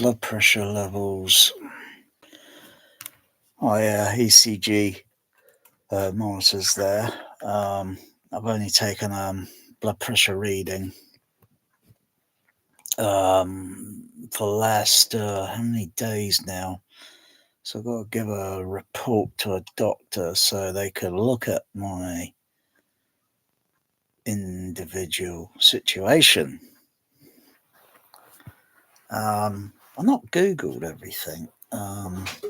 blood pressure levels. ECG monitors there. I've only taken blood pressure reading for the last how many days now? So I've got to give a report to a doctor so they can look at my individual situation. I've not Googled everything. I've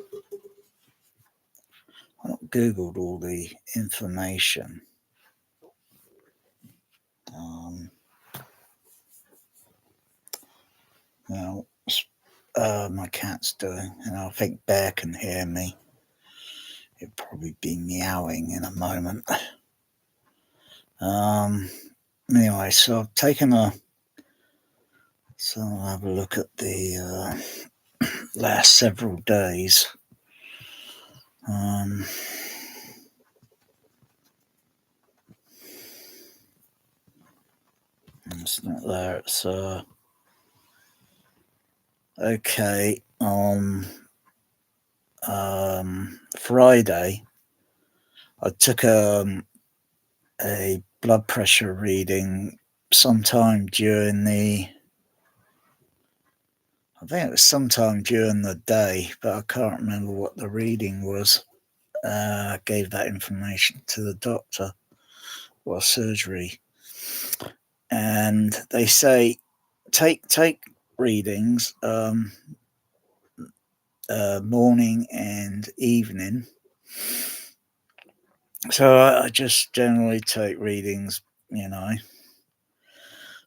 not Googled all the information. Now, my cat's doing, and I think Bear can hear me. He'll probably be meowing in a moment. Anyway, so I've taken so I'll have a look at the last several days. It's not there. It's okay. On Friday, I took a blood pressure reading sometime during I think it was sometime during the day, but I can't remember what the reading was. I gave that information to the doctor while surgery, and they say take readings morning and evening. So I just generally take readings,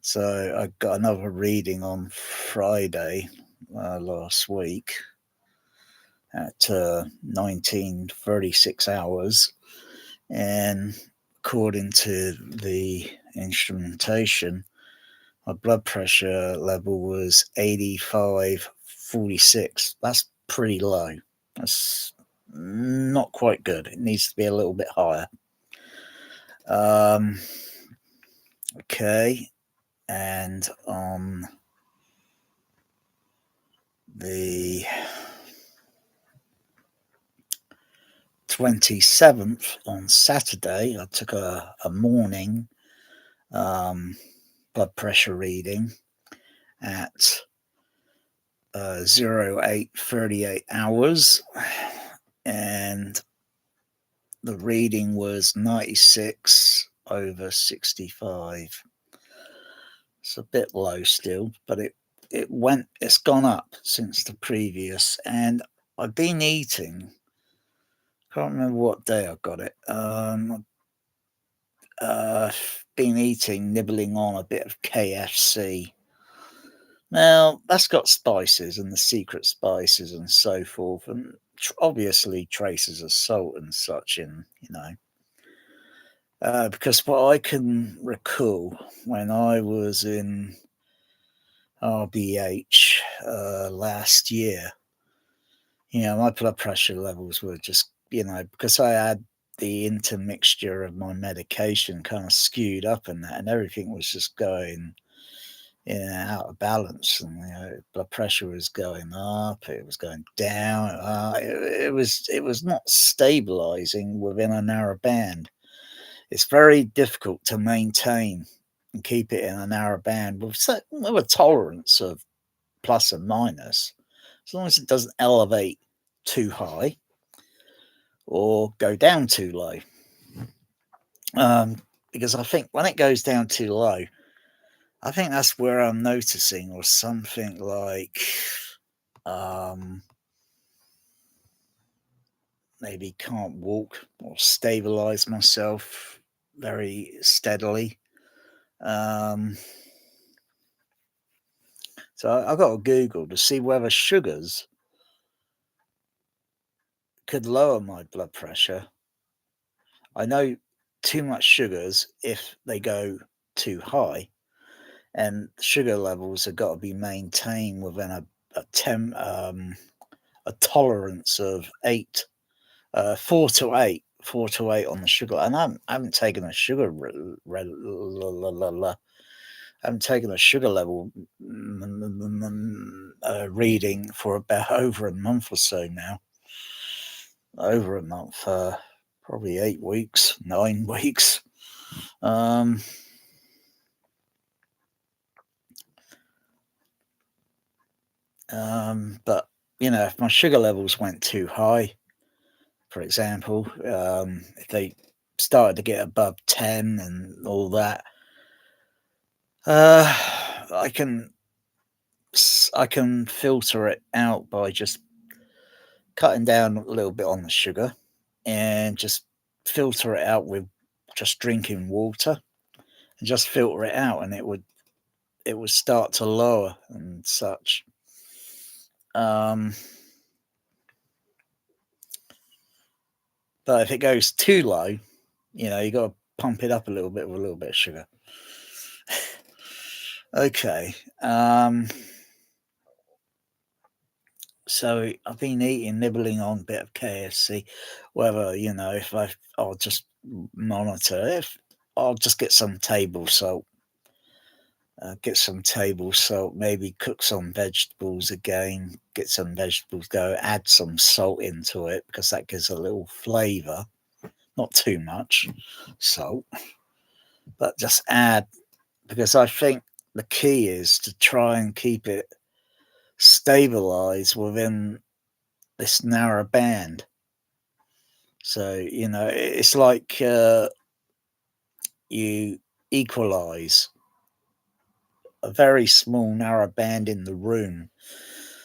So I got another reading on Friday last week at 19:36 hours, and according to the instrumentation, my blood pressure level was 85/46. That's pretty low. That's not quite good. It needs to be a little bit higher. Okay, and on the 27th, on Saturday, I took a morning blood pressure reading at 08:38 hours, and the reading was 96/65. It's a bit low still, but it's gone up since the previous. And I've been eating, can't remember what day I got it. Been eating, nibbling on a bit of KFC. Now, that's got spices and the secret spices and so forth, and obviously traces of salt and such in, because what I can recall when I was in RBH last year, my blood pressure levels were just, because I had the intermixture of my medication kind of skewed up and that, and everything was just going out of balance, and blood pressure was going up, it was going down. It was not stabilizing within a narrow band. It's very difficult to maintain and keep it in a narrow band with a tolerance of plus and minus, as long as it doesn't elevate too high or go down too low. Because I think when it goes down too low, I think that's where I'm noticing, or something like maybe can't walk or stabilize myself very steadily. So I've got to Google to see whether sugars could lower my blood pressure. I know too much sugars, if they go too high, and sugar levels have got to be maintained within a tolerance of 4 to 8 on the sugar. And I haven't taken a sugar haven't taken a sugar level reading for about over a month or so now. Over a month, probably 8 weeks, 9 weeks. Um, but if my sugar levels went too high, for example, if they started to get above 10 and all that, uh, I can I can filter it out by just cutting down a little bit on the sugar and just filter it out with just drinking water and just filter it out, and it would start to lower and such. Um, but if it goes too low, you got to pump it up a little bit with a little bit of sugar. Okay. So I've been nibbling on a bit of KFC. Whether if I'll just monitor if I'll just get some table salt. Maybe cook some vegetables again. Get some vegetables, go add some salt into it because that gives a little flavour. Not too much salt, but just add, because I think the key is to try and keep it stabilized within this narrow band. So, it's like you equalize a very small, narrow band in the room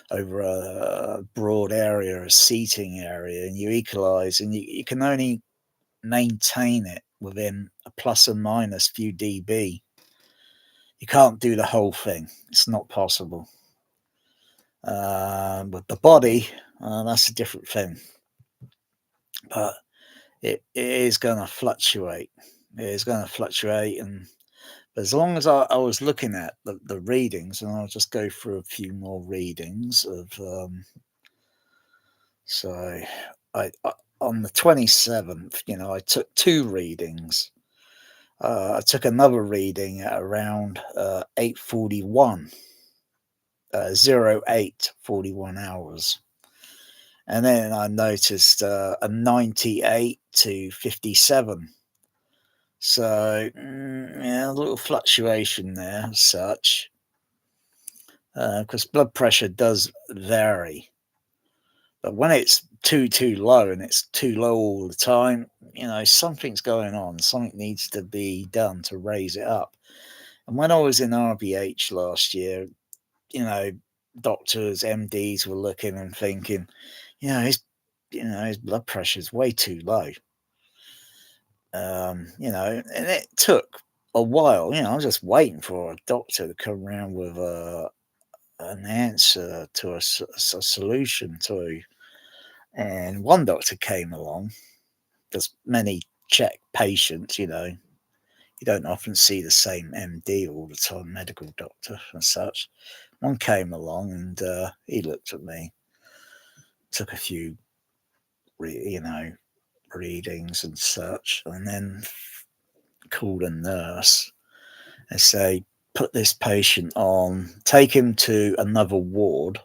over a broad area, a seating area, and you equalize, and you can only maintain it within a plus or minus few dB. You can't do the whole thing. It's not possible. With the body, that's a different thing. But it is going to fluctuate. It is going to fluctuate. And as long as I was looking at the readings, and I'll just go through a few more readings of. So I on the 27th, I took two readings. I took another reading at around 8:41, 08:41 hours. And then I noticed a 98 to 57. So, yeah, a little fluctuation there as such. Because blood pressure does vary. But when it's too low, and it's too low all the time, something's going on. Something needs to be done to raise it up. And when I was in RBH last year, doctors, MDs were looking and thinking, his blood pressure is way too low. And it took a while. I was just waiting for a doctor to come around with an answer to a solution to. And one doctor came along. There's many check patients, you don't often see the same MD all the time, medical doctor and such. One came along and he looked at me, took a few, readings and such, and then called a nurse and say, put this patient on, take him to another ward.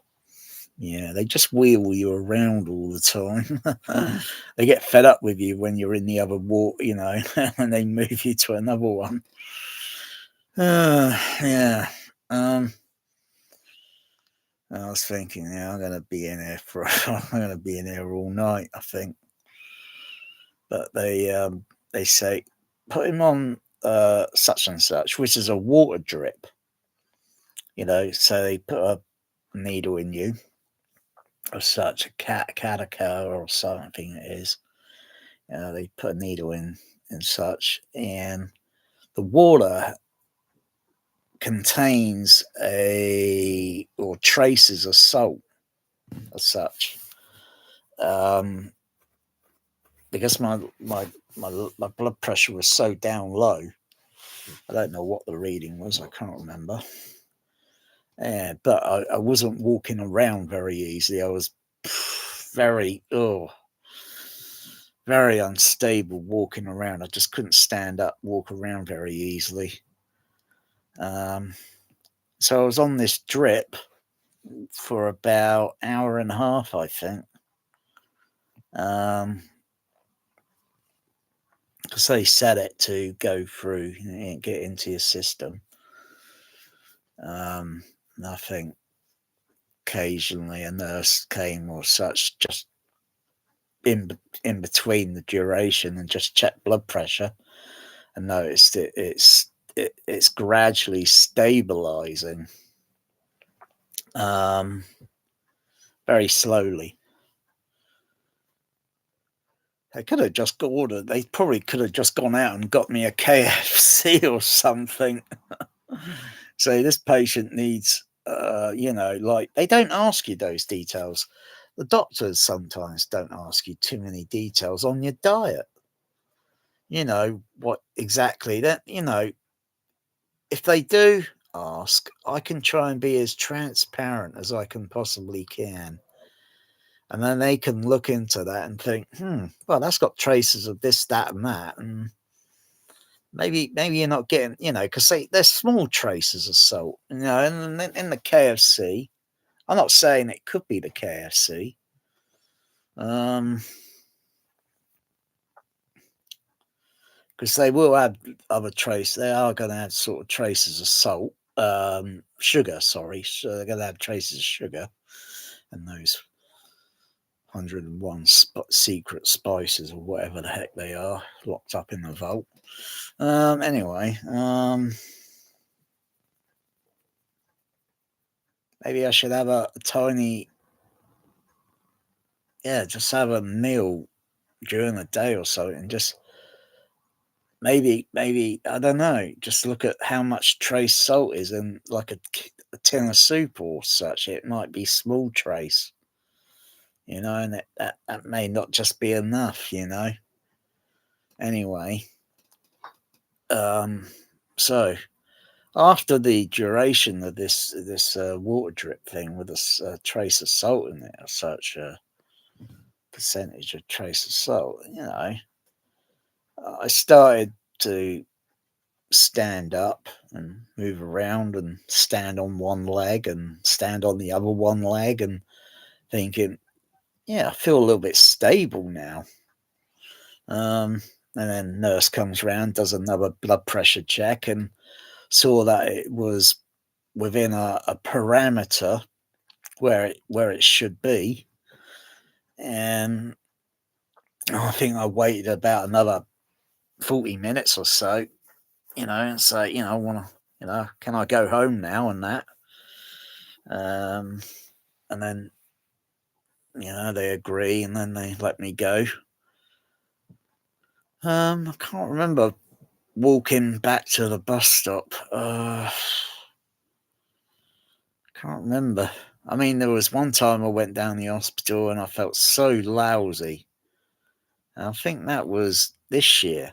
Yeah, they just wheel you around all the time. They get fed up with you when you're in the other ward, and they move you to another one. Yeah. I was thinking, I'm going to be in here all night, I think. But they say, put him on such and such, which is a water drip. So they put a needle in you, or such, a catechol or something it is. They put a needle in and such, and the water contains or traces of salt as such. Because my blood pressure was so down low, I don't know what the reading was. I can't remember. Yeah, but I wasn't walking around very easily. I was very unstable walking around. I just couldn't stand up, walk around very easily. Um, so I was on this drip for about hour and a half, I think. Because they set it to go through, get into your system. And I think occasionally a nurse came or such, just in between the duration, and just checked blood pressure, and noticed it's gradually stabilizing, um, very slowly. They could have just ordered. They probably could have just gone out and got me a KFC or something. So this patient needs, like, they don't ask you those details. The doctors sometimes don't ask you too many details on your diet. What exactly that, if they do ask, I can try and be as transparent as I can possibly can. And then they can look into that and think, well, that's got traces of this, that, and that. And maybe you're not getting, because there's small traces of salt, and in the KFC. I'm not saying it could be the KFC. Because they will add other traces. They are going to add sort of traces of salt, sugar. Sorry, so they're going to add traces of sugar, and those 101 secret spices or whatever the heck they are, locked up in the vault. Anyway, maybe I should have a tiny, just have a meal during the day or so, and just maybe I don't know, just look at how much trace salt is in like a tin of soup or such. It might be small trace, and that may not just be enough. Anyway, so after the duration of this water drip thing with a trace of salt in it, or such a percentage of trace of salt, I started to stand up and move around and stand on one leg and stand on the other one leg, and thinking, yeah, I feel a little bit stable now. And then nurse comes round, does another blood pressure check, and saw that it was within a parameter where it should be. And I think I waited about another 40 minutes or so, and say, I want to, can I go home now and that. Um, and then, they agree, and then they let me go. I can't remember walking back to the bus stop. Can't remember. I mean, there was one time I went down the hospital and I felt so lousy. And I think that was this year.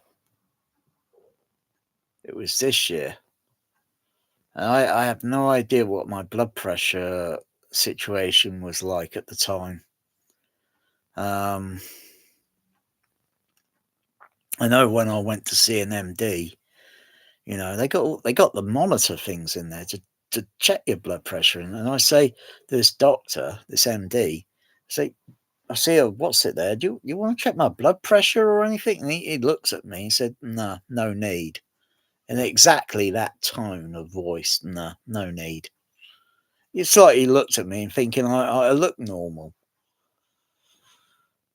It was this year. And I have no idea what my blood pressure situation was like at the time. I know when I went to see an MD, they got the monitor things in there to check your blood pressure. And I say, this doctor, this MD, I see, what's it there? Do you want to check my blood pressure or anything? And he looks at me and said, no, no need. In exactly that tone of voice, no need. It's like he looked at me and thinking I look normal.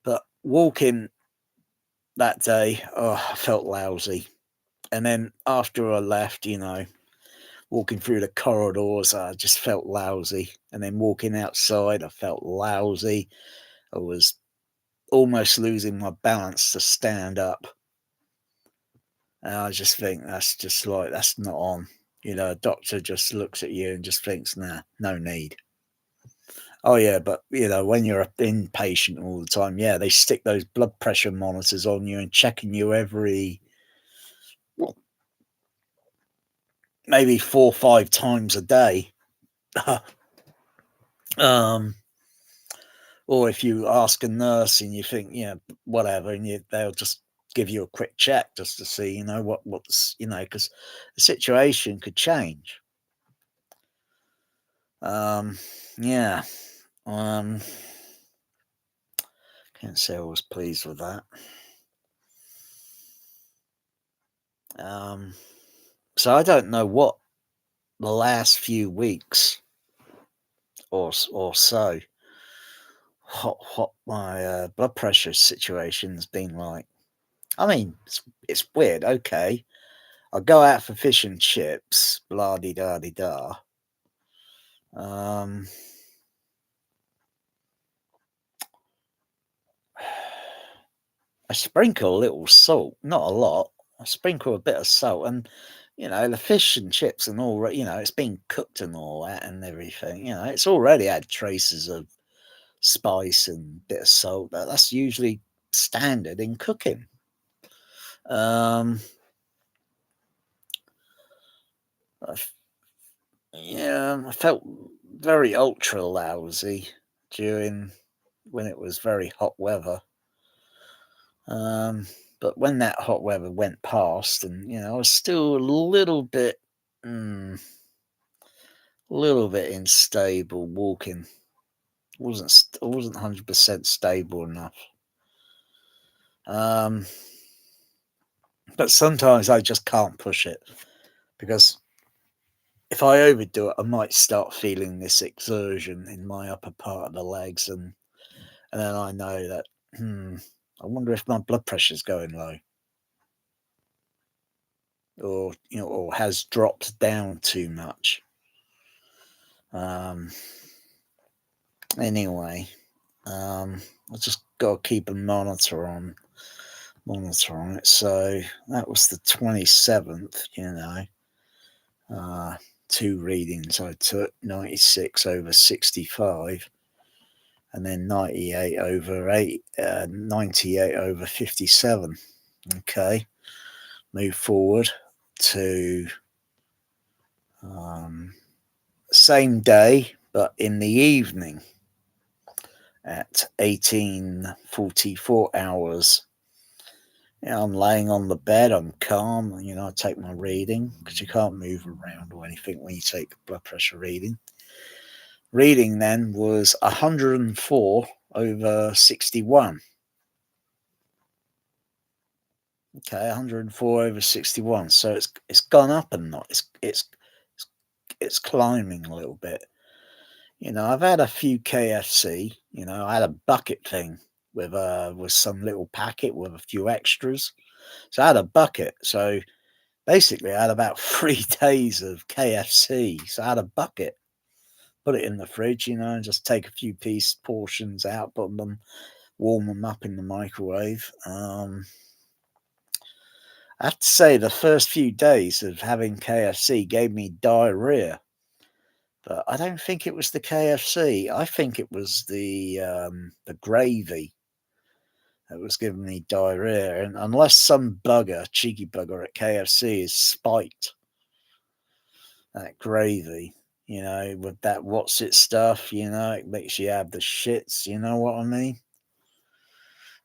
But walking that day, I felt lousy. And then after I left, walking through the corridors, I just felt lousy. And then walking outside, I felt lousy. I was almost losing my balance to stand up. And I just think that's not on. A doctor just looks at you and just thinks, nah, no need. Oh yeah, but when you're an inpatient all the time, yeah, they stick those blood pressure monitors on you and checking you every, well, maybe 4 or 5 times a day. um, or if you ask a nurse and you think, yeah, whatever, and they'll just give you a quick check just to see, what's, because the situation could change. Yeah. Um, can't say I was pleased with that. So I don't know what the last few weeks or so, what my blood pressure situation's been like. I mean, it's weird. Okay, I go out for fish and chips, blah de da de da. I sprinkle a little salt, not a lot. I sprinkle a bit of salt, and the fish and chips and all. It's been cooked and all that and everything. It's already had traces of spice and bit of salt. That's usually standard in cooking. I felt very ultra lousy when it was very hot weather. But when that hot weather went past, and I was still a little bit unstable walking. wasn't 100% stable enough. But sometimes I just can't push it, because if I overdo it, I might start feeling this exertion in my upper part of the legs, and then I know that I wonder if my blood pressure's going low, or has dropped down too much. Anyway, I just got to keep a monitor on it. So that was the 27th. Two readings I took: 96 over 65, and then 98 over 57. Okay, move forward to same day, but in the evening at 18:44 hours. I'm laying on the bed, I'm calm, I take my reading, because you can't move around or anything when you take blood pressure reading. Reading then was 104 over 61. Okay, 104 over 61. So it's gone up and not. It's climbing a little bit. I've had a few KFC. I had a bucket thing with some little packet with a few extras. So I had a bucket. So basically, I had about 3 days of KFC. So I had a bucket, put it in the fridge, and just take a few portions out, put them, warm them up in the microwave. I have to say, the first few days of having KFC gave me diarrhea, but I don't think it was the KFC. I think it was the gravy that was giving me diarrhea. And unless some cheeky bugger at KFC is spiked that gravy, with that what's it stuff, it makes you have the shits, you know what I mean?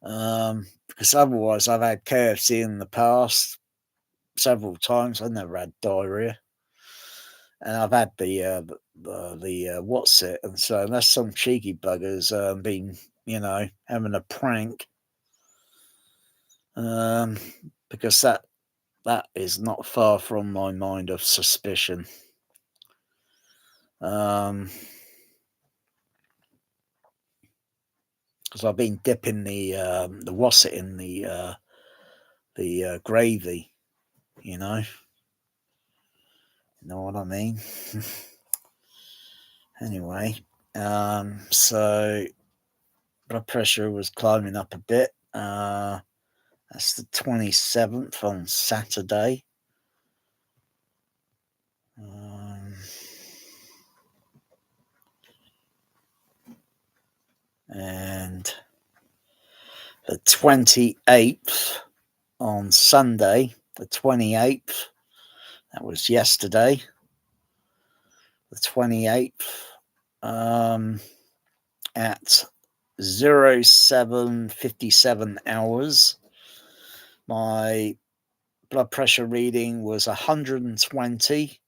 Because otherwise, I've had KFC in the past several times. I never had diarrhea, and I've had the what's it, and so unless some cheeky buggers been having a prank, because that is not far from my mind of suspicion. Because I've been dipping the what's it in the gravy, you know what I mean. Anyway, so blood pressure was climbing up a bit. That's the 27th on Saturday. And the 28th on Sunday, the 28th, that was yesterday, the 28th, at 07:57 hours, My blood pressure reading was 120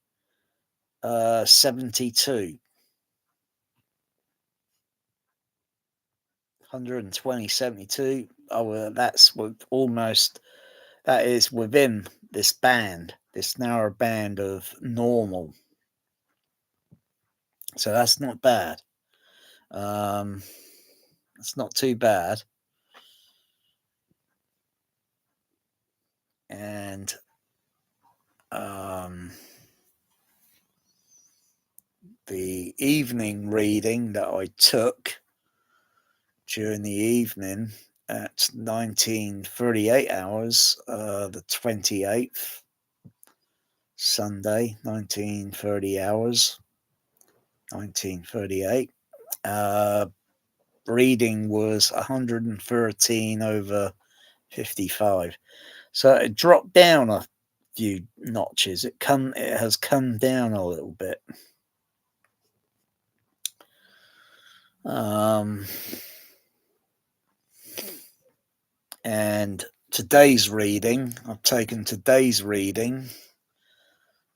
72. 120 72. Oh, that's almost, that is within this band, this narrow band of normal. So that's not bad. It's not too bad. And the evening reading that I took during the evening at 1938 hours, the 28th, Sunday, 1930 hours, 1938. Reading was 113/55. So it dropped down a few notches. It has come down a little bit. And today's reading, I've taken today's reading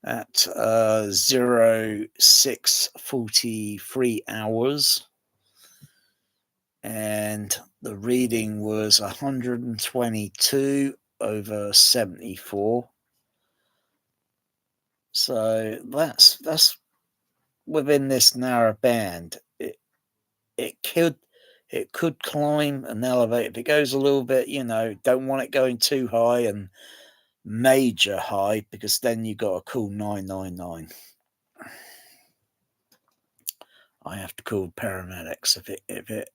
at 06:43 hours, and the reading was 122/74. So that's within this narrow band. It could climb and elevate. If it goes a little bit, don't want it going too high and major high, because then you got to call 999. I have to call paramedics if it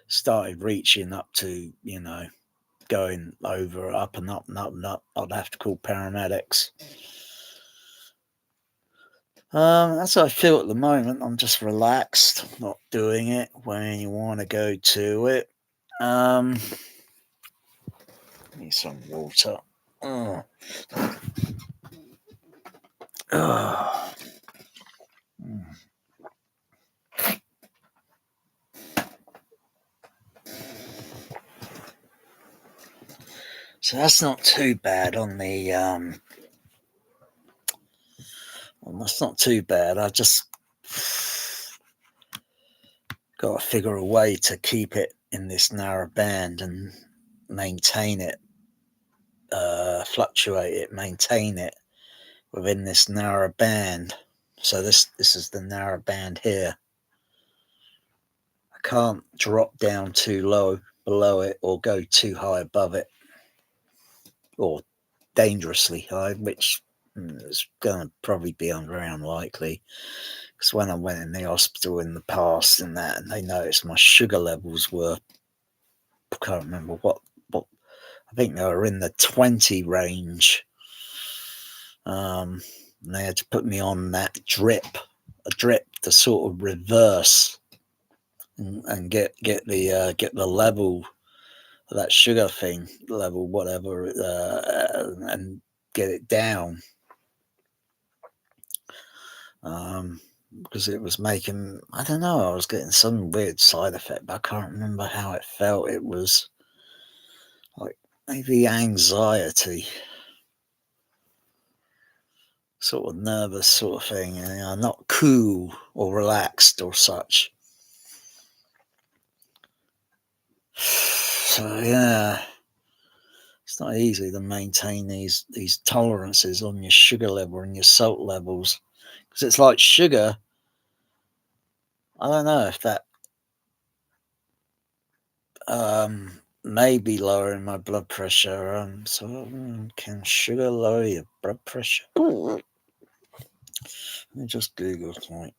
started reaching up to, going over, up and up and up and up. I'd have to call paramedics. That's how I feel at the moment. I'm just relaxed, not doing it when you want to go to it. Need some water. Oh. Oh. So that's not too bad on the that's not too bad. I just got to figure a way to keep it in this narrow band and maintain it, fluctuate it, maintain it within this narrow band. So this is the narrow band here. I can't drop down too low below it or go too high above it, or dangerously high, which is going to probably be very unlikely. Because when I went in the hospital in the past and they noticed my sugar levels were, I can't remember what I think they were in the 20 range. And they had to put me on that drip to sort of reverse and get the level of that sugar thing level, whatever, and get it down. Because it was making, I don't know, I was getting some weird side effect, but I can't remember how it felt. It was like maybe anxiety, sort of nervous sort of thing, and not cool or relaxed or such. So yeah, it's not easy to maintain these tolerances on your sugar level and your salt levels, because it's like sugar. I don't know if that may be lowering my blood pressure. So can sugar lower your blood pressure? Let me just Google something.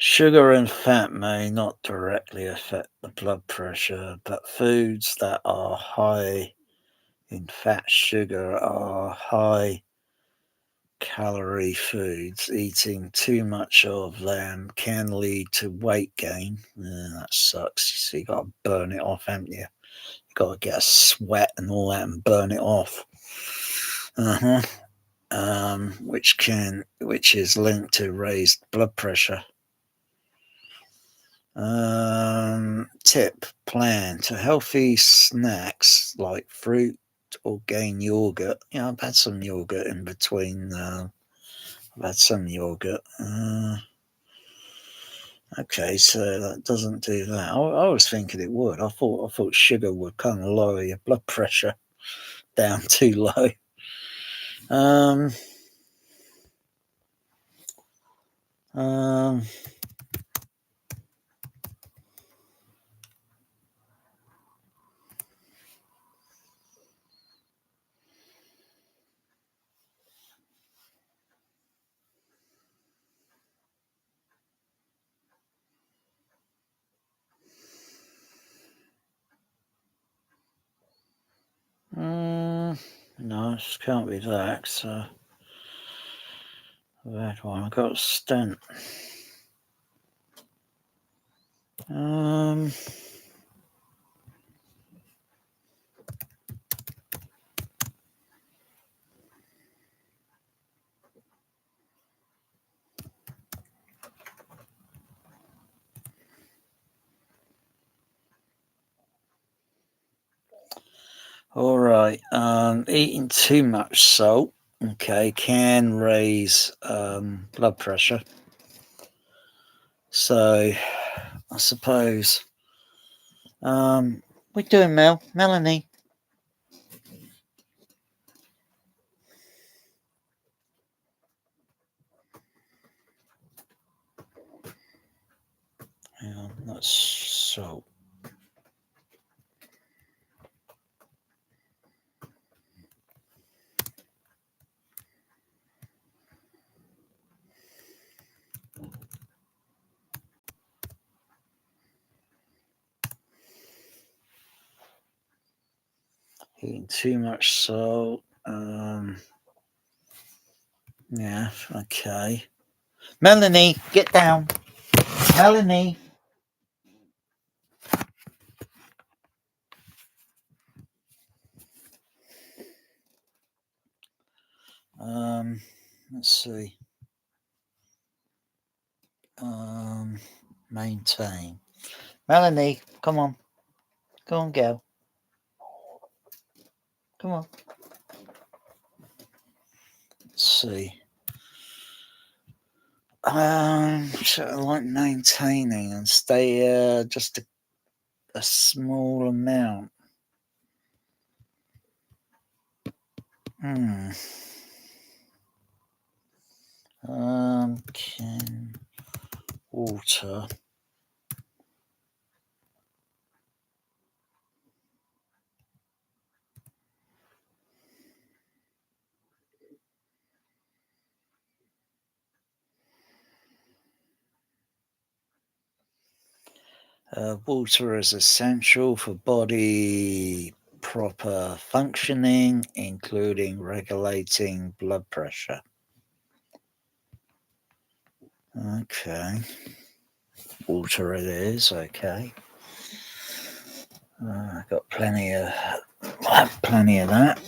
Sugar and fat may not directly affect the blood pressure, but foods that are high in fat, sugar are high calorie foods. Eating too much of them can lead to weight gain. That sucks. So you got to burn it off, haven't you? You got to get a sweat and all that and burn it off. which is linked to raised blood pressure. Tip: plan to healthy snacks like fruit or gain yogurt. Yeah, I've had some yogurt in between. I've had some yogurt. Okay, so that doesn't do that. I was thinking it would. I thought sugar would kind of lower your blood pressure down too low. Um, um, no, it can't be that. So that one, I got a stent. Um, all right. Eating too much salt, okay, can raise blood pressure. So, I suppose. What you doing, Melanie? Hang on, that's salt. Eating too much salt. Yeah, okay. Melanie, get down. Melanie. Let's see. Maintain. Melanie, come on. Go on, girl. Come on. Let's see. Sort of like maintaining and stay just a small amount. Can water water is essential for body proper functioning, including regulating blood pressure. Okay. Water it is, okay. I've got plenty of that.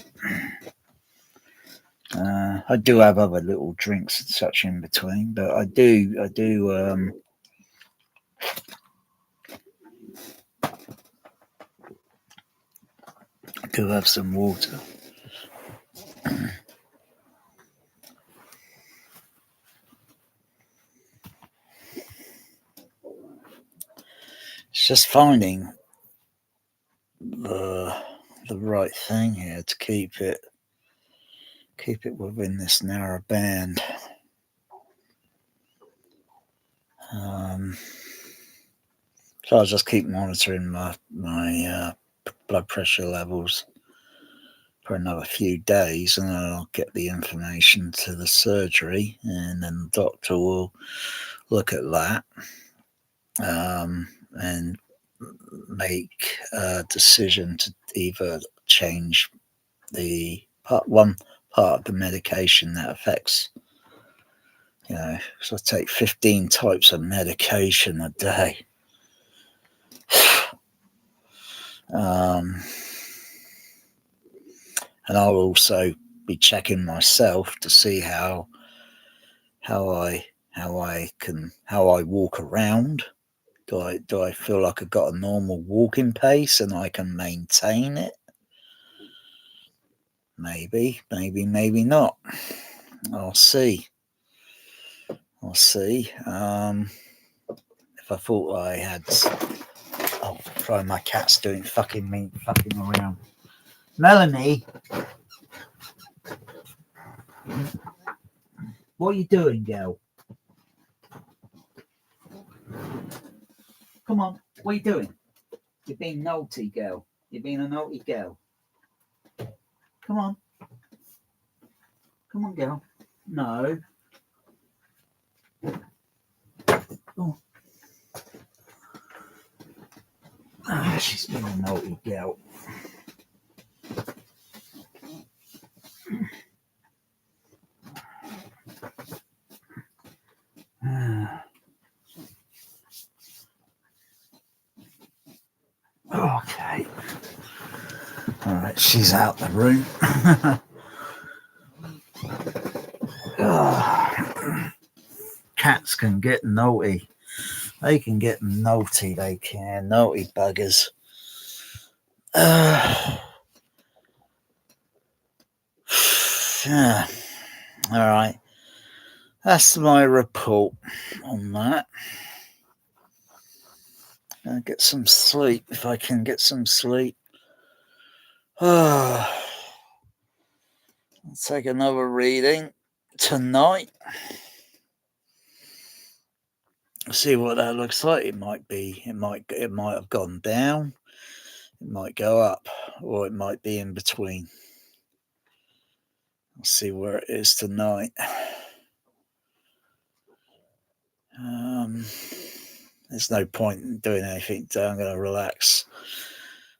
I do have other little drinks and such in between, but I do have some water. It's just finding the right thing here to keep it within this narrow band. So I'll just keep monitoring my blood pressure levels for another few days, and then I'll get the information to the surgery, and then the doctor will look at that and make a decision to either change the one part of the medication that affects, so I take 15 types of medication a day. And I'll also, be checking myself to see how I walk around. Do I feel like I've got a normal walking pace and I can maintain it? Maybe not. I'll see. If I thought I had, oh, sorry, my cat's doing fucking around. Melanie, what are you doing, girl? Come on, what are you doing? You're being naughty, girl. You're being a naughty girl. Come on, girl. No. Oh. Ah, she's been a naughty girl. Okay. All right, she's out the room. Cats can get naughty. They can get naughty. They can. Naughty buggers. Yeah. All right. That's my report on that. I'll get some sleep if I can get some sleep. I'll take another reading tonight. See what that looks like. It might have gone down. It might go up, or it might be in between. I'll see where it is tonight. There's no point in doing anything today. I'm going to relax.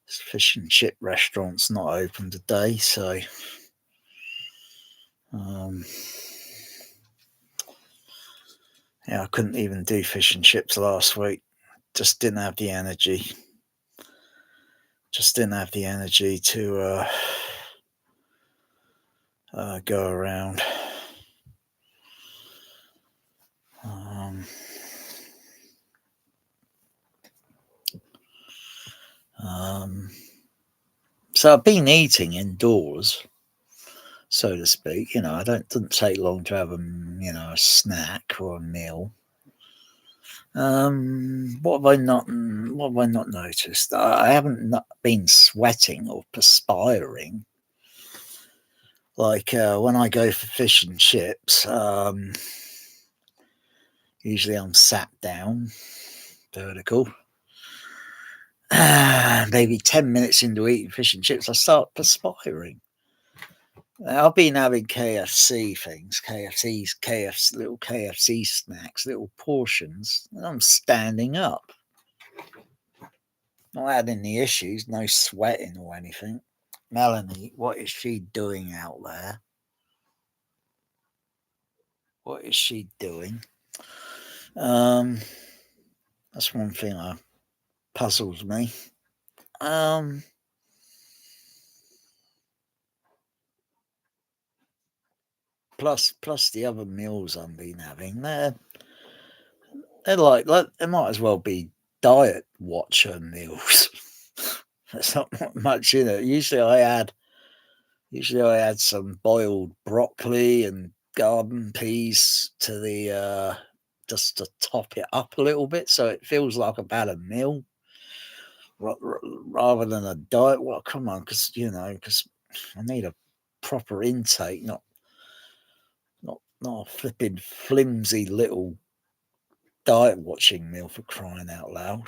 This fish and chip restaurant's not open today, so yeah, I couldn't even do fish and chips last week. Just didn't have the energy. To go around. So I've been eating indoors, so to speak. It doesn't take long to have a snack or a meal. What have I not noticed? I haven't not been sweating or perspiring. Like when I go for fish and chips, usually I'm sat down, vertical. Maybe 10 minutes into eating fish and chips, I start perspiring. I've been having KFC things, little KFC snacks, little portions, and I'm standing up. Not had any issues, no sweating or anything. Melanie, what is she doing out there? What is she doing? That's one thing that puzzles me. Plus the other meals I've been having, they're like they might as well be diet watcher meals. There's not much in it. Usually I had some boiled broccoli and garden peas to the just to top it up a little bit, so it feels like about a meal rather than a diet. Well, come on, because I need a proper intake, not a flipping flimsy little diet watching meal, for crying out loud.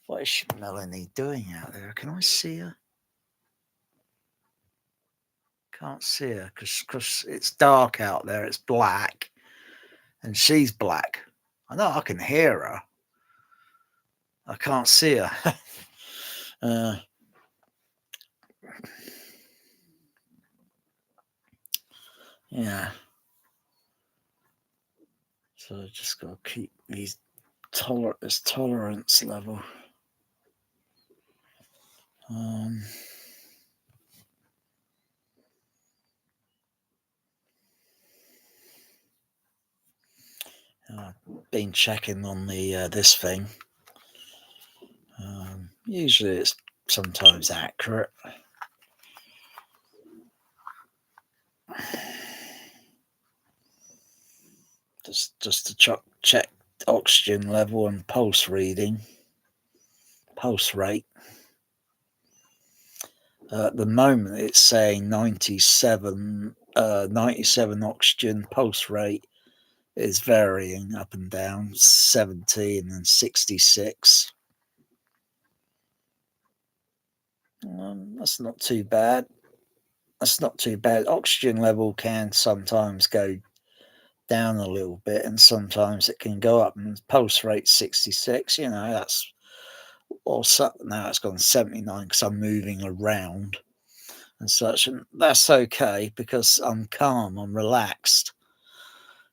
What is Melanie doing out there? Can I see her? Can't see her because it's dark out there. It's black, and she's black. I know I can hear her. I can't see her. Yeah. So I just got to keep this tolerance level. been checking on the this thing. Usually it's sometimes accurate. Just to check oxygen level and pulse reading, pulse rate. At the moment, it's saying 97 oxygen. Pulse rate is varying up and down, 70 and then 66. That's not too bad. That's not too bad. Oxygen level can sometimes go down a little bit, and sometimes it can go up. And pulse rate 66. That's or now it's gone 79 because I'm moving around and such, and that's okay because I'm calm, I'm relaxed.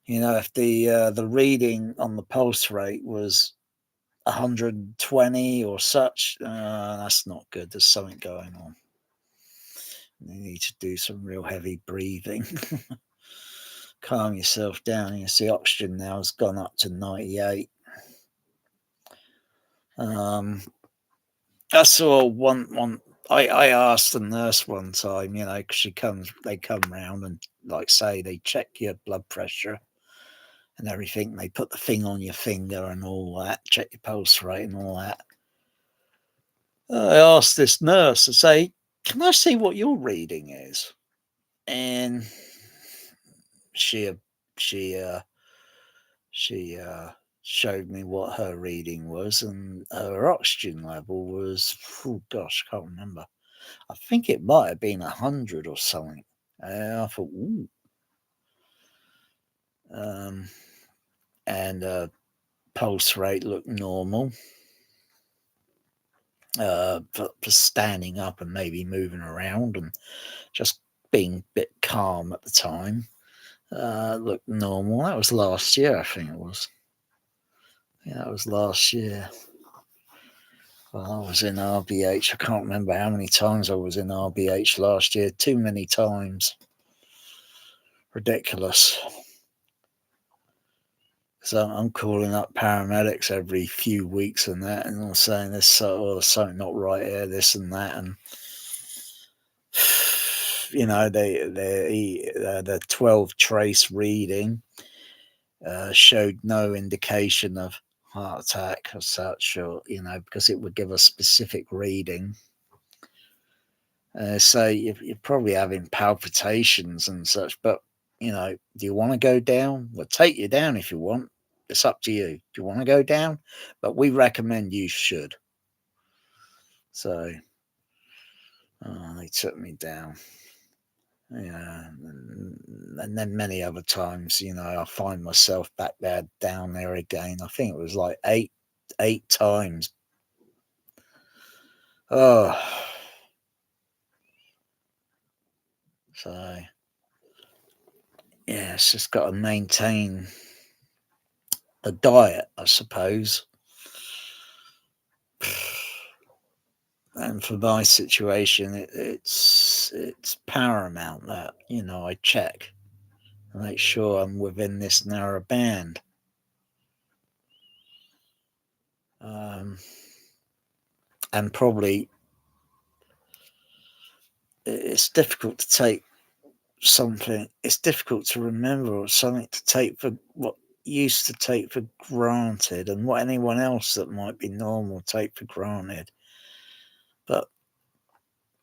If the reading on the pulse rate was 120 or such, that's not good. There's something going on. You need to do some real heavy breathing. Calm yourself down. You see, oxygen now has gone up to 98. I saw one. I asked the nurse one time, because they come round and like say they check your blood pressure and everything. They put the thing on your finger and all that, check your pulse rate and all that. I asked this nurse, I say, "Can I see what your reading is?" And she she she showed me what her reading was, and her oxygen level was, oh gosh, I can't remember. I think it might have been 100 or something. I thought, ooh. And pulse rate looked normal. For standing up and maybe moving around and just being a bit calm at the time, looked normal. That was last year, I think it was. Yeah, that was last year. Well, I was in RBH. I can't remember how many times I was in RBH last year. Too many times. Ridiculous. So I'm calling up paramedics every few weeks and that, and I'm saying there's something not right here, this and that, and the 12 trace reading showed no indication of heart attack or such, or because it would give a specific reading. So you're probably having palpitations and such, but do you want to go down? We'll take you down if you want. It's up to you. Do you want to go down? But we recommend you should. So they took me down. Yeah, and then many other times, I find myself back there, down there again. I think it was like eight times. Oh, so yeah, it's just got to maintain the diet, I suppose. And for my situation, it's paramount that I check and make sure I'm within this narrow band. And probably it's difficult to take something. It's difficult to remember, or something to take for what used to take for granted, and what anyone else that might be normal take for granted. But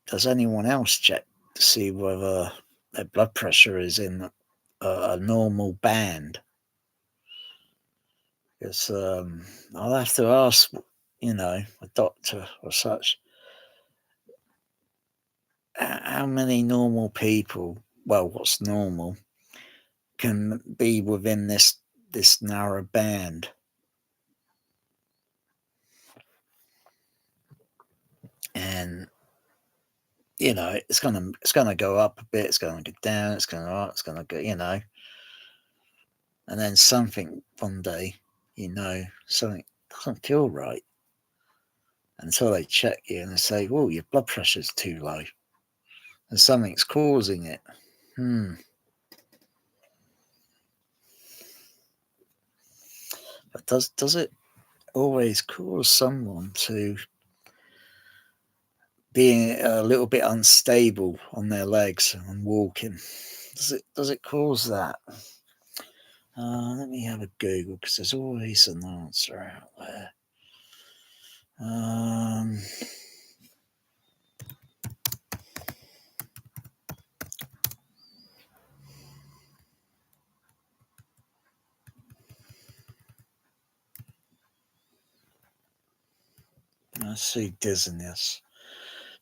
does anyone else check to see whether their blood pressure is in a normal band? Because I'll have to ask, a doctor or such, how many normal people, well, what's normal, can be within this narrow band. And it's gonna go up a bit, it's gonna go down, it's gonna go, and then something one day, something doesn't feel right until they check you and they say, "Oh, your blood pressure's too low," and something's causing it. But does it always cause someone to be a little bit unstable on their legs and walking? Does it cause that? Let me have a Google, because there's always an answer out there. I see dizziness.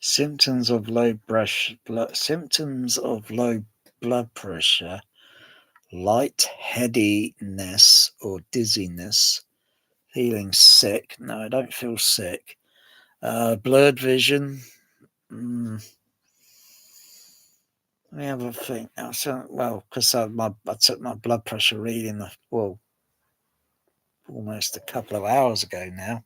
Symptoms of low blood pressure: lightheadedness or dizziness, feeling sick. No, I don't feel sick. Blurred vision. Let me have a think. Well, because I took my blood pressure reading, almost a couple of hours ago now.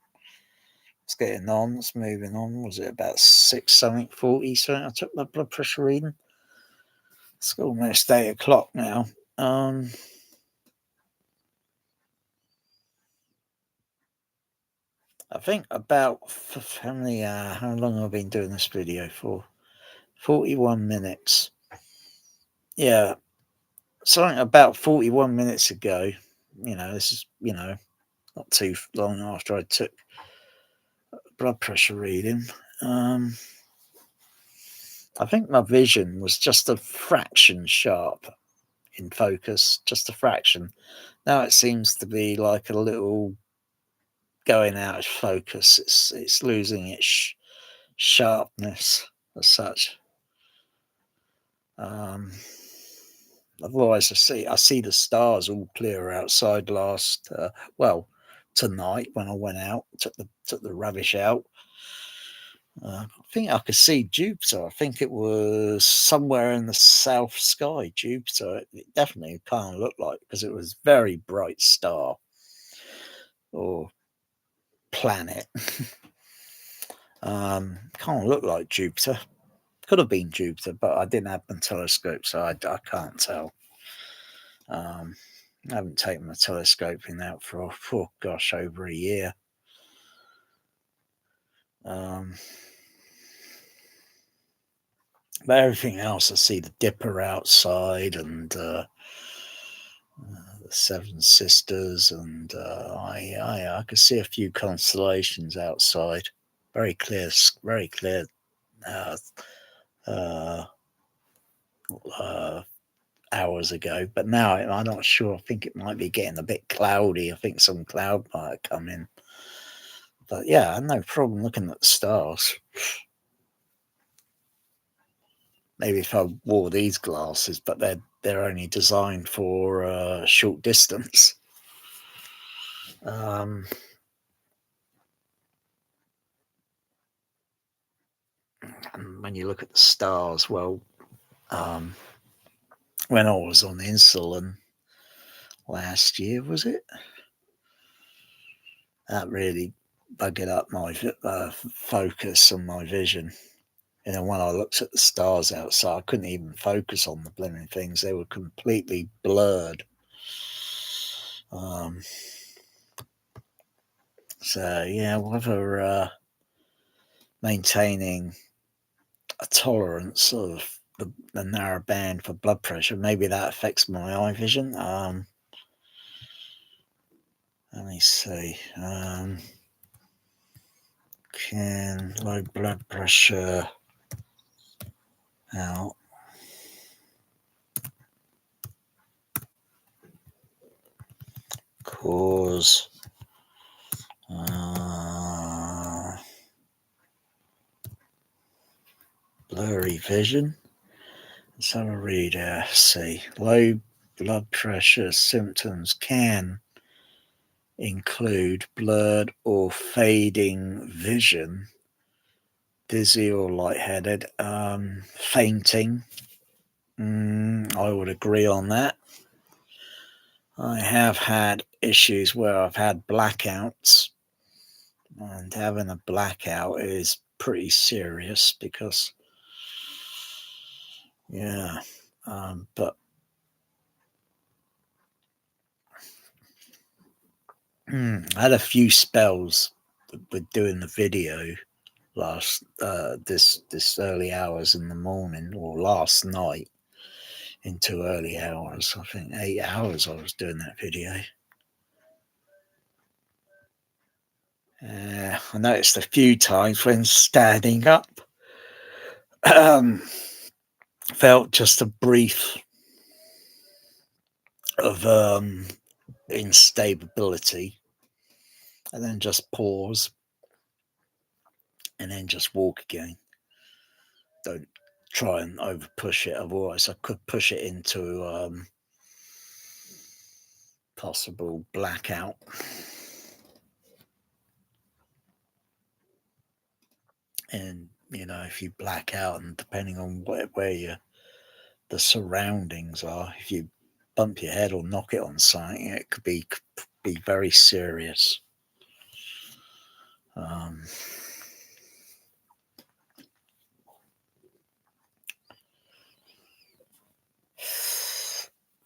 It's getting on, it's moving on. Was it about 6 something, 40 something? I took my blood pressure reading. It's almost 8 o'clock now. I think about how long I've been doing this video for? 41 minutes. Yeah, something about 41 minutes ago. This is, not too long after I took blood pressure reading. I think my vision was just a fraction sharp in focus, just a fraction. Now it seems to be like a little going out of focus. It's losing its sharpness as such. Otherwise, I see the stars all clear outside. Tonight when I went out, took the rubbish out. I think I could see Jupiter. I think it was somewhere in the south sky. Jupiter. It definitely kind of looked like, because it was very bright star or planet. Kind of looked like Jupiter. Could have been Jupiter, but I didn't have my telescope, so I can't tell. I haven't taken my telescoping out for over a year. But everything else, I see the Dipper outside, and the Seven Sisters, and I could see a few constellations outside. Very clear, uh, uh, hours ago. But now I'm not sure. I think it might be getting a bit cloudy. I think some cloud might come in. But yeah, I had no problem looking at the stars. Maybe if I wore these glasses, but they're only designed for short distance. And when you look at the stars, when I was on insulin last year, was it? That really buggered up my focus and my vision. When I looked at the stars outside, I couldn't even focus on the blooming things. They were completely blurred. So yeah, whether maintaining a tolerance of the narrow band for blood pressure, maybe that affects my eye vision. Let me see. Can low blood pressure out cause blurry vision? Let's have a read here. See, low blood pressure symptoms can include blurred or fading vision, dizzy or lightheaded, fainting. I would agree on that. I have had issues where I've had blackouts, and having a blackout is pretty serious because, yeah, but I had a few spells with doing the video last this early hours in the morning, or last night into early hours. I think 8 hours I was doing that video. I noticed a few times when standing up, um, felt just a brief of instability, and then just pause, and then just walk again. Don't try and over push it, otherwise I could push it into possible blackout. And if you black out, and depending on where the surroundings are, if you bump your head or knock it on something, it could be very serious. Um,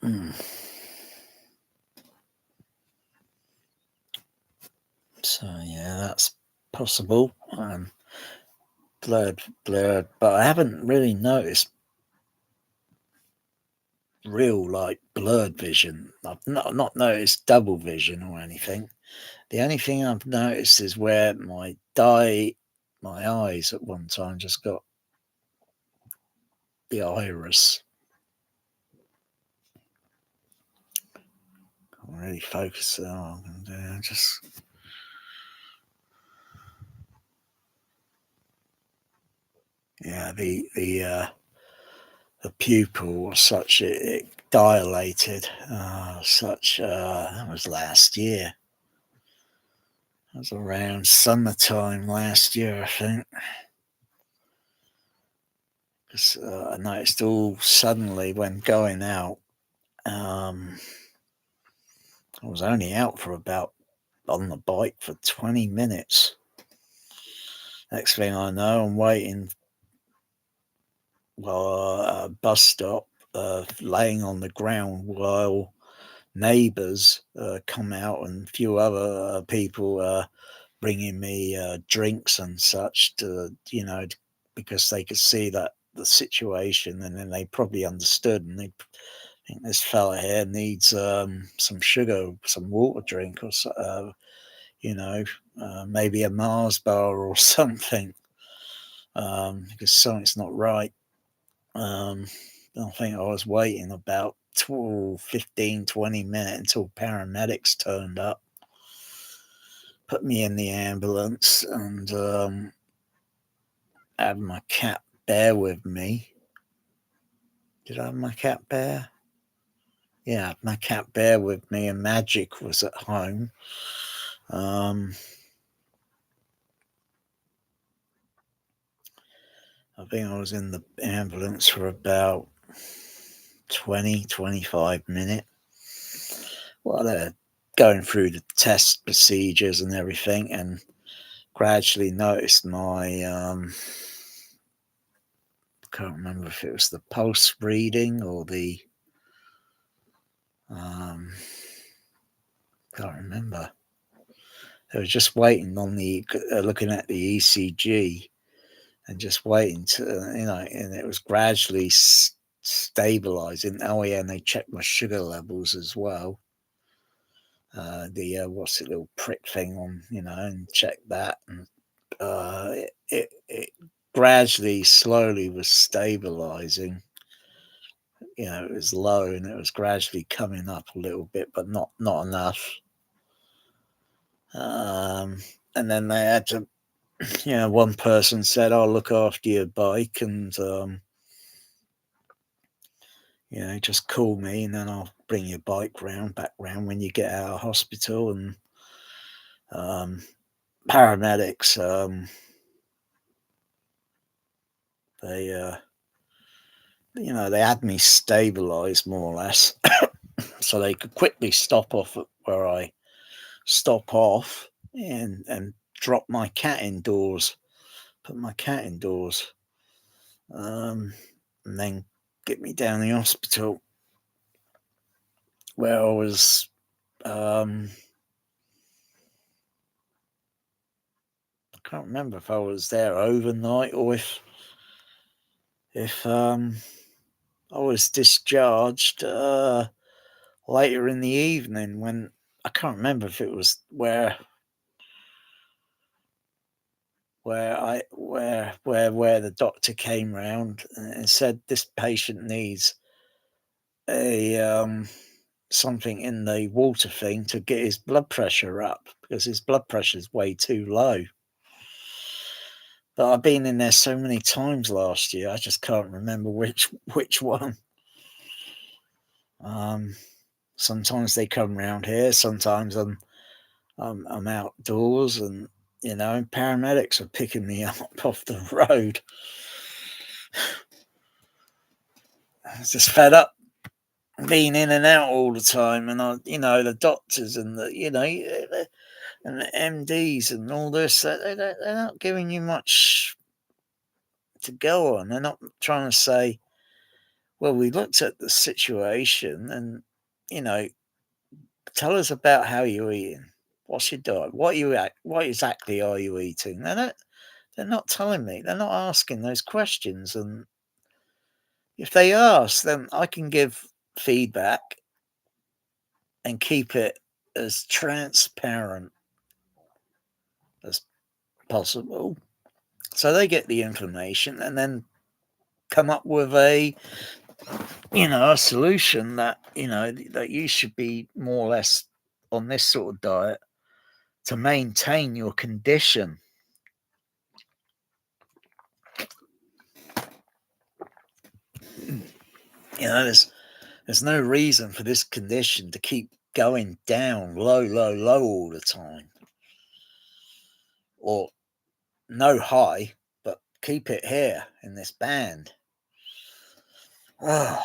mm. So yeah, that's possible. Blurred, but I haven't really noticed real like blurred vision. I've not noticed double vision or anything. The only thing I've noticed is where my eyes at one time just got the iris. Can't really focus on. Just yeah, the pupil was such it dilated. That was last year. That was around summertime last year, I think. Because I noticed all suddenly when going out. I was only out for about on the bike for 20 minutes. Next thing I know, I'm waiting while a bus stop, laying on the ground while neighbours come out, and a few other people bringing me drinks and such because they could see that the situation, and then they probably understood, and they think this fella here needs some sugar, some water drink, or you know, maybe a Mars bar or something, because something's not right. Um, I think I was waiting about 12, 15, 20 minutes until paramedics turned up, put me in the ambulance, and had my cat Bear with me. Did I have my cat Bear? Yeah, my cat Bear with me, and Magic was at home. Um, I think I was in the ambulance for about 20, 25 minutes while they're going through the test procedures and everything, and gradually noticed my can't remember if it was the pulse reading or the um, can't remember. I was just waiting on the looking at the ECG and just waiting to and it was gradually stabilizing. Oh yeah, and they checked my sugar levels as well. The what's the little prick thing on, and check that, and it gradually, slowly was stabilizing. It was low, and it was gradually coming up a little bit, but not enough. And then they had to, one person said, "I'll look after your bike, and just call me, and then I'll bring your bike back round when you get out of hospital." And paramedics, they they had me stabilized more or less, so they could quickly stop off at where I stop off, and drop my cat indoors, put my cat indoors, and then get me down the hospital, where I was can't remember if I was there overnight or if I was discharged later in the evening when I can't remember if it was where the doctor came round and said this patient needs a something in the water thing to get his blood pressure up because his blood pressure is way too low. But I've been in there so many times last year, I just can't remember which one. Sometimes they come round here, sometimes I'm outdoors, and paramedics are picking me up off the road. I was just fed up being in and out all the time, and the doctors and and the MDs and all this, they're not giving you much to go on. They're not trying to say, well, we looked at the situation, and tell us about how you're eating. What's your diet? What exactly are you eating? They're not telling me. They're not asking those questions, and if they ask, then I can give feedback and keep it as transparent as possible. So they get the information and then come up with a solution that that you should be more or less on this sort of diet to maintain your condition. There's no reason for this condition to keep going down low, low, low all the time, or no high, but keep it here in this band. Oh,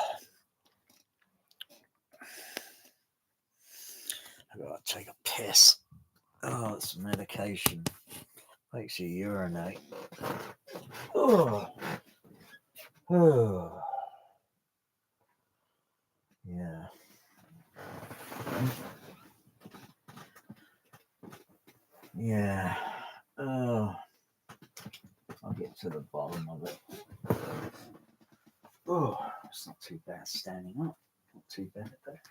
I've got to take a piss. Oh, it's medication. Makes you urinate. Oh. Oh. Yeah. Yeah. Oh. I'll get to the bottom of it. Oh, it's not too bad standing up. Not too bad there.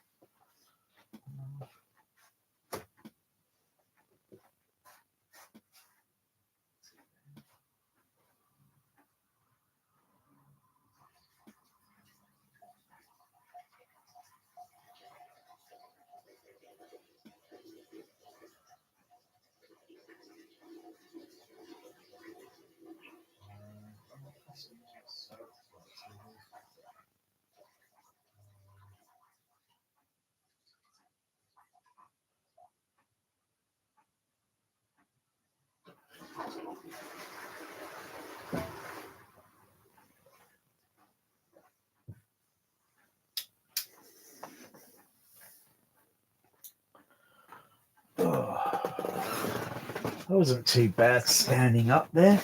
It wasn't too bad standing up there.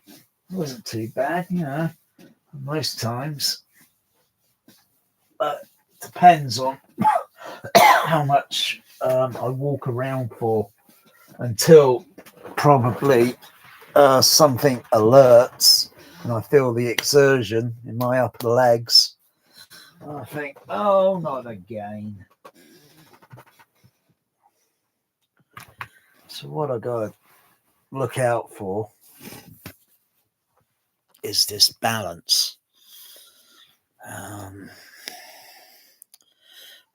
It wasn't too bad, most times. But it depends on how much I walk around for until probably something alerts and I feel the exertion in my upper legs. And I think, oh, not again. So what I got to look out for is this balance.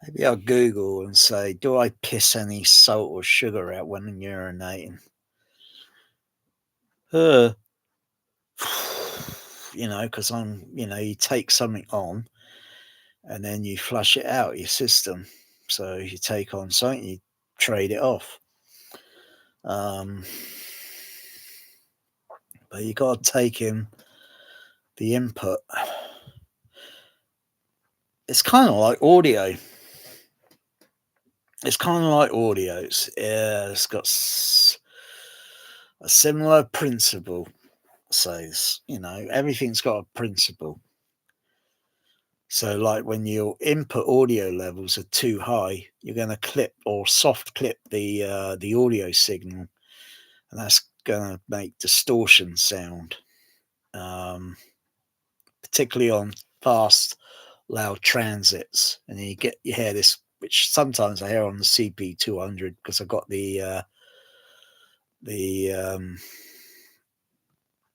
Maybe I'll Google and say, do I piss any salt or sugar out when I'm urinating? Because you take something on and then you flush it out your system. So you take on something, you trade it off. But you got to take in the input. It's kind of like audio. It's got a similar principle. Says, everything's got a principle. So like when your input audio levels are too high, you're going to clip or soft clip the audio signal, and that's going to make distortion sound, particularly on fast, loud transits. And you hear this, which sometimes I hear on the CP200 because I've got the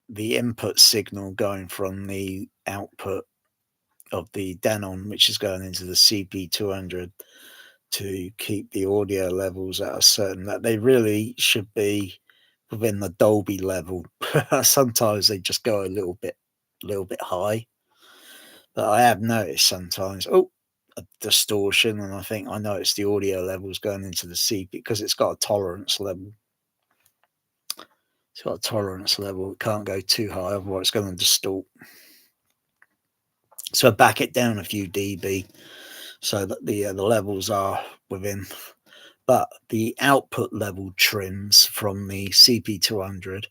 input signal going from the output of the Denon, which is going into the CP200 to keep the audio levels at a certain, that they really should be within the Dolby level. Sometimes they just go a little bit high, but I have noticed sometimes a distortion, and I think I noticed the audio levels going into the CP because it's got a tolerance level. It's got a tolerance level. It can't go too high, otherwise it's going to distort. So I back it down a few dB so that the levels are within. But the output level trims from the CP200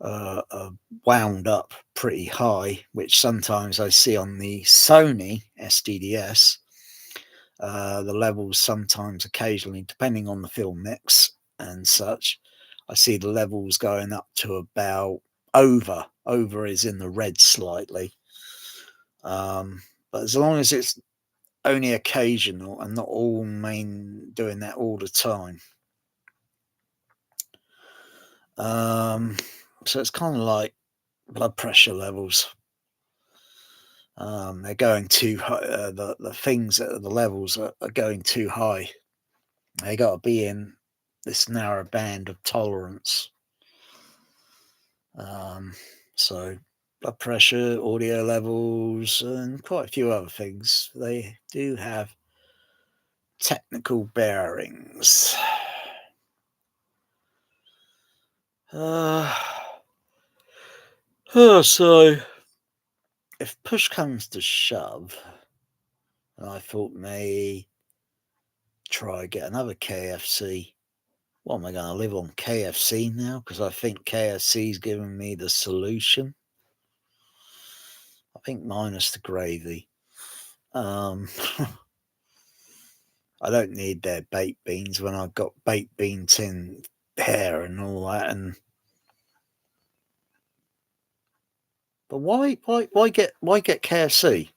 are wound up pretty high, which sometimes I see on the Sony SDDS. The levels sometimes, occasionally, depending on the film mix and such, I see the levels going up to about over. Over is in the red slightly. But as long as it's only occasional and not all doing that all the time. So it's kind of like blood pressure levels. They're going too high. The things that the levels are going too high. They got to be in this narrow band of tolerance. So blood pressure, audio levels, and quite a few other things. They do have technical bearings. So if push comes to shove, and I thought may try get another KFC. What am I going to live on KFC now? Because I think KFC's giving me the solution. I think minus the gravy. I don't need their baked beans when I've got baked bean tin hair and all that. But why get KFC?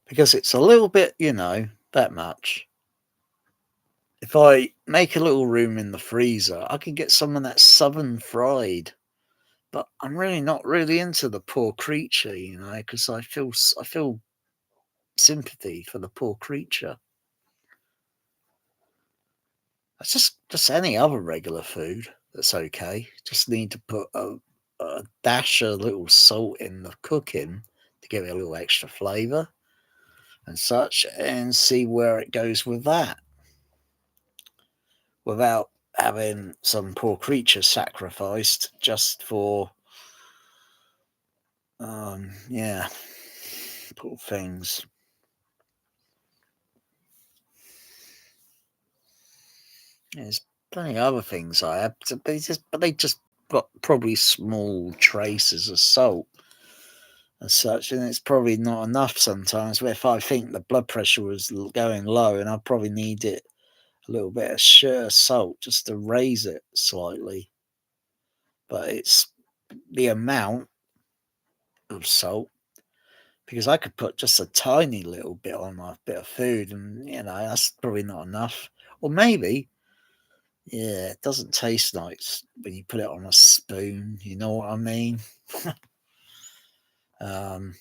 Because it's a little bit, that much. If I make a little room in the freezer, I can get some of that southern fried. But I'm really not really into the poor creature, because I feel sympathy for the poor creature. It's just any other regular food that's okay. Just need to put a dash of little salt in the cooking to give it a little extra flavour and such, and see where it goes with that, without having some poor creature sacrificed just for, poor things. There's plenty of other things I have, but they just got probably small traces of salt and such, and it's probably not enough sometimes. But if I think the blood pressure was going low, and I probably need it a little bit of sheer salt just to raise it slightly. But it's the amount of salt, because I could put just a tiny little bit on a bit of food, and that's probably not enough. Or maybe. Yeah, it doesn't taste nice when you put it on a spoon. You know what I mean? So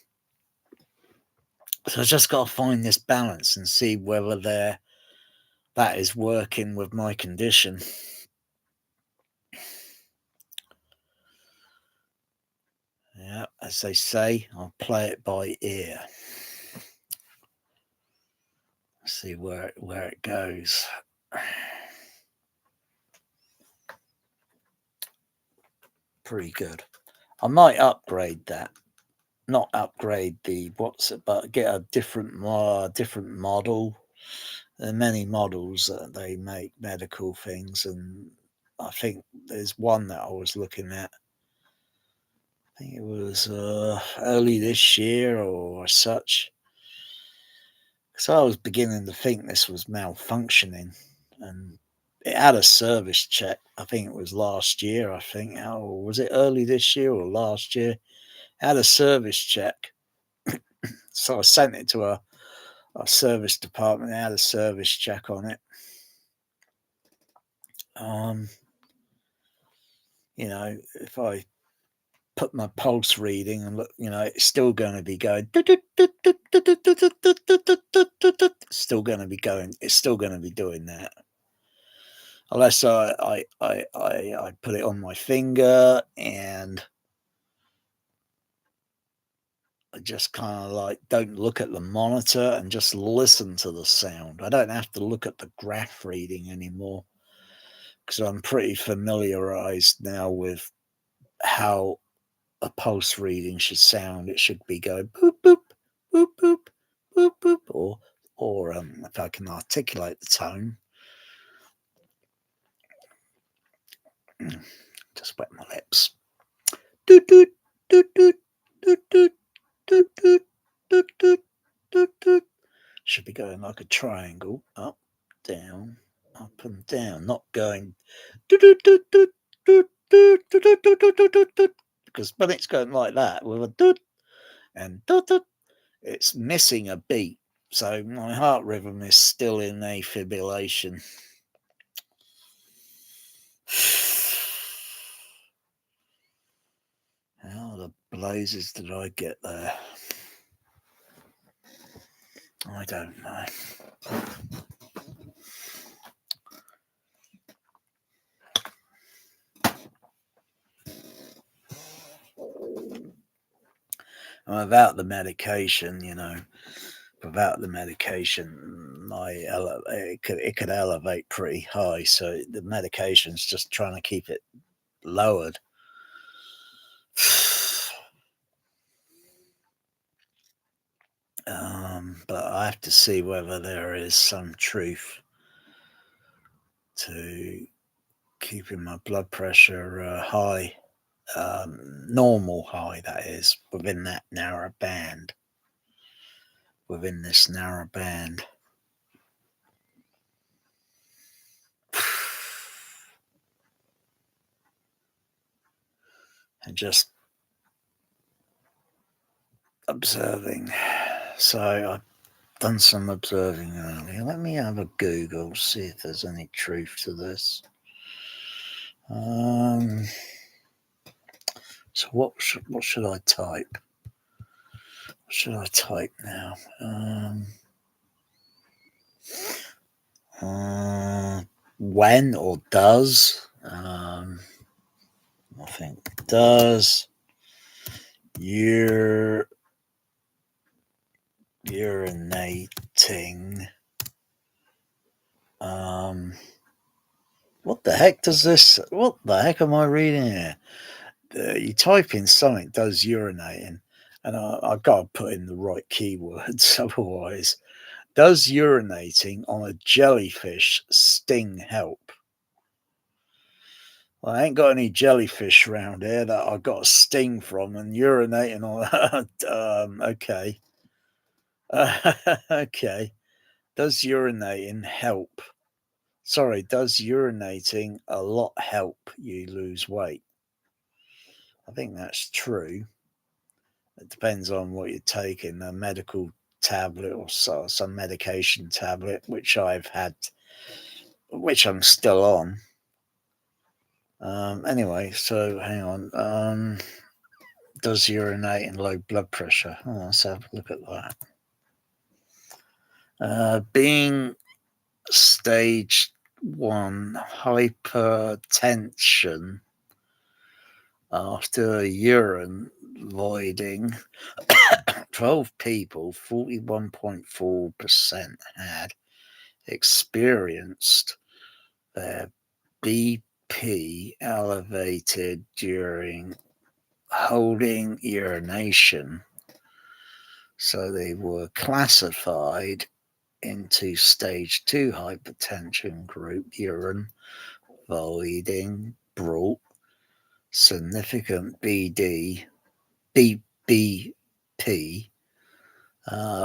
I just got to find this balance and see whether that is working with my condition. Yeah, as they say, I'll play it by ear. See where it goes. Pretty good. I might upgrade that. Not upgrade but get a different model. There are many models that they make medical things, and I think there's one that I was looking at. I think it was early this year or such. So I was beginning to think this was malfunctioning, and it had a service check. I think it was last year. I think, was it early this year or last year? It had a service check. So I sent it to our service department. They had a service check on it. Um, if I put my pulse reading and look, it's still going to be going. Still going to be going. It's still going to be doing that, unless I put it on my finger and I just kind of like don't look at the monitor and just listen to the sound. I don't have to look at the graph reading anymore because I'm pretty familiarized now with how a pulse reading should sound. It should be going boop boop boop boop boop boop, or if I can articulate the tone, just wet my lips. Doot doot doot doot doot doot doot doot doot doot doot doot. Should be going like a triangle, up, down, up and down, not going doot doot doot doot doot doot doot doot doot doot doot. Because when it's going like that with a doot and doot doot, it's missing a beat. So my heart rhythm is still in a fibrillation. How the blazes did I get there? I don't know. Without the medication, without the medication, it could elevate pretty high. So the medication's just trying to keep it lowered. But I have to see whether there is some truth to keeping my blood pressure high, normal high, that is, within that narrow band. Within this narrow band. And just observing. So I've done some observing earlier. Let me have a Google, see if there's any truth to this. So what should I type? What should I type now? When or does? I think does urinating. What the heck does this? What the heck am I reading here? You type in something, does urinating, and I've got to put in the right keywords. Otherwise, does urinating on a jellyfish sting help? Well, I ain't got any jellyfish around here that I got a sting from, and urinating on. Okay. Okay. Does urinating help? Sorry, does urinating a lot help you lose weight? I think that's true. It depends on what you're taking, a medical tablet or some medication tablet, which I've had, which I'm still on. Anyway, so hang on. Does urinating low blood pressure? Oh, let's have a look at that. Being stage 1 hypertension after urine voiding, 12 people, 41.4% had experienced their BP elevated during holding urination. So they were classified into stage 2 hypertension group. Urine voiding brought significant BP,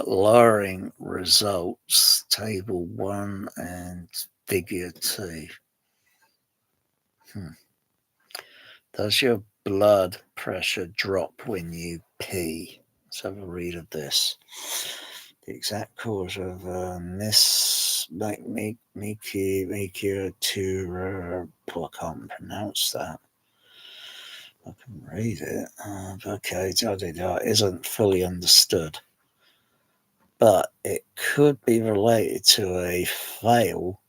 lowering results, table 1 and figure 2. Does your blood pressure drop when you pee? Let's have a read of this. The exact cause of this make you to I can't pronounce that. I can read it. Okay, isn't fully understood, but it could be related to a fail.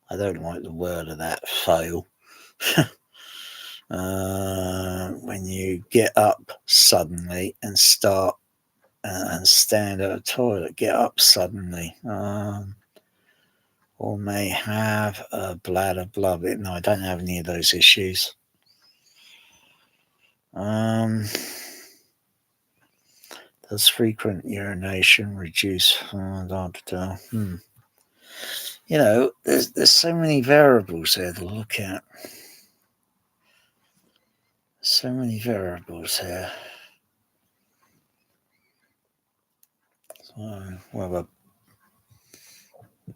I don't like the word of that, fail. When you get up suddenly and start and stand at a toilet, get up suddenly, or may have a bladder blood. No, I don't have any of those issues. Does frequent urination reduce? You know, there's so many variables there to look at. So many variables here. So,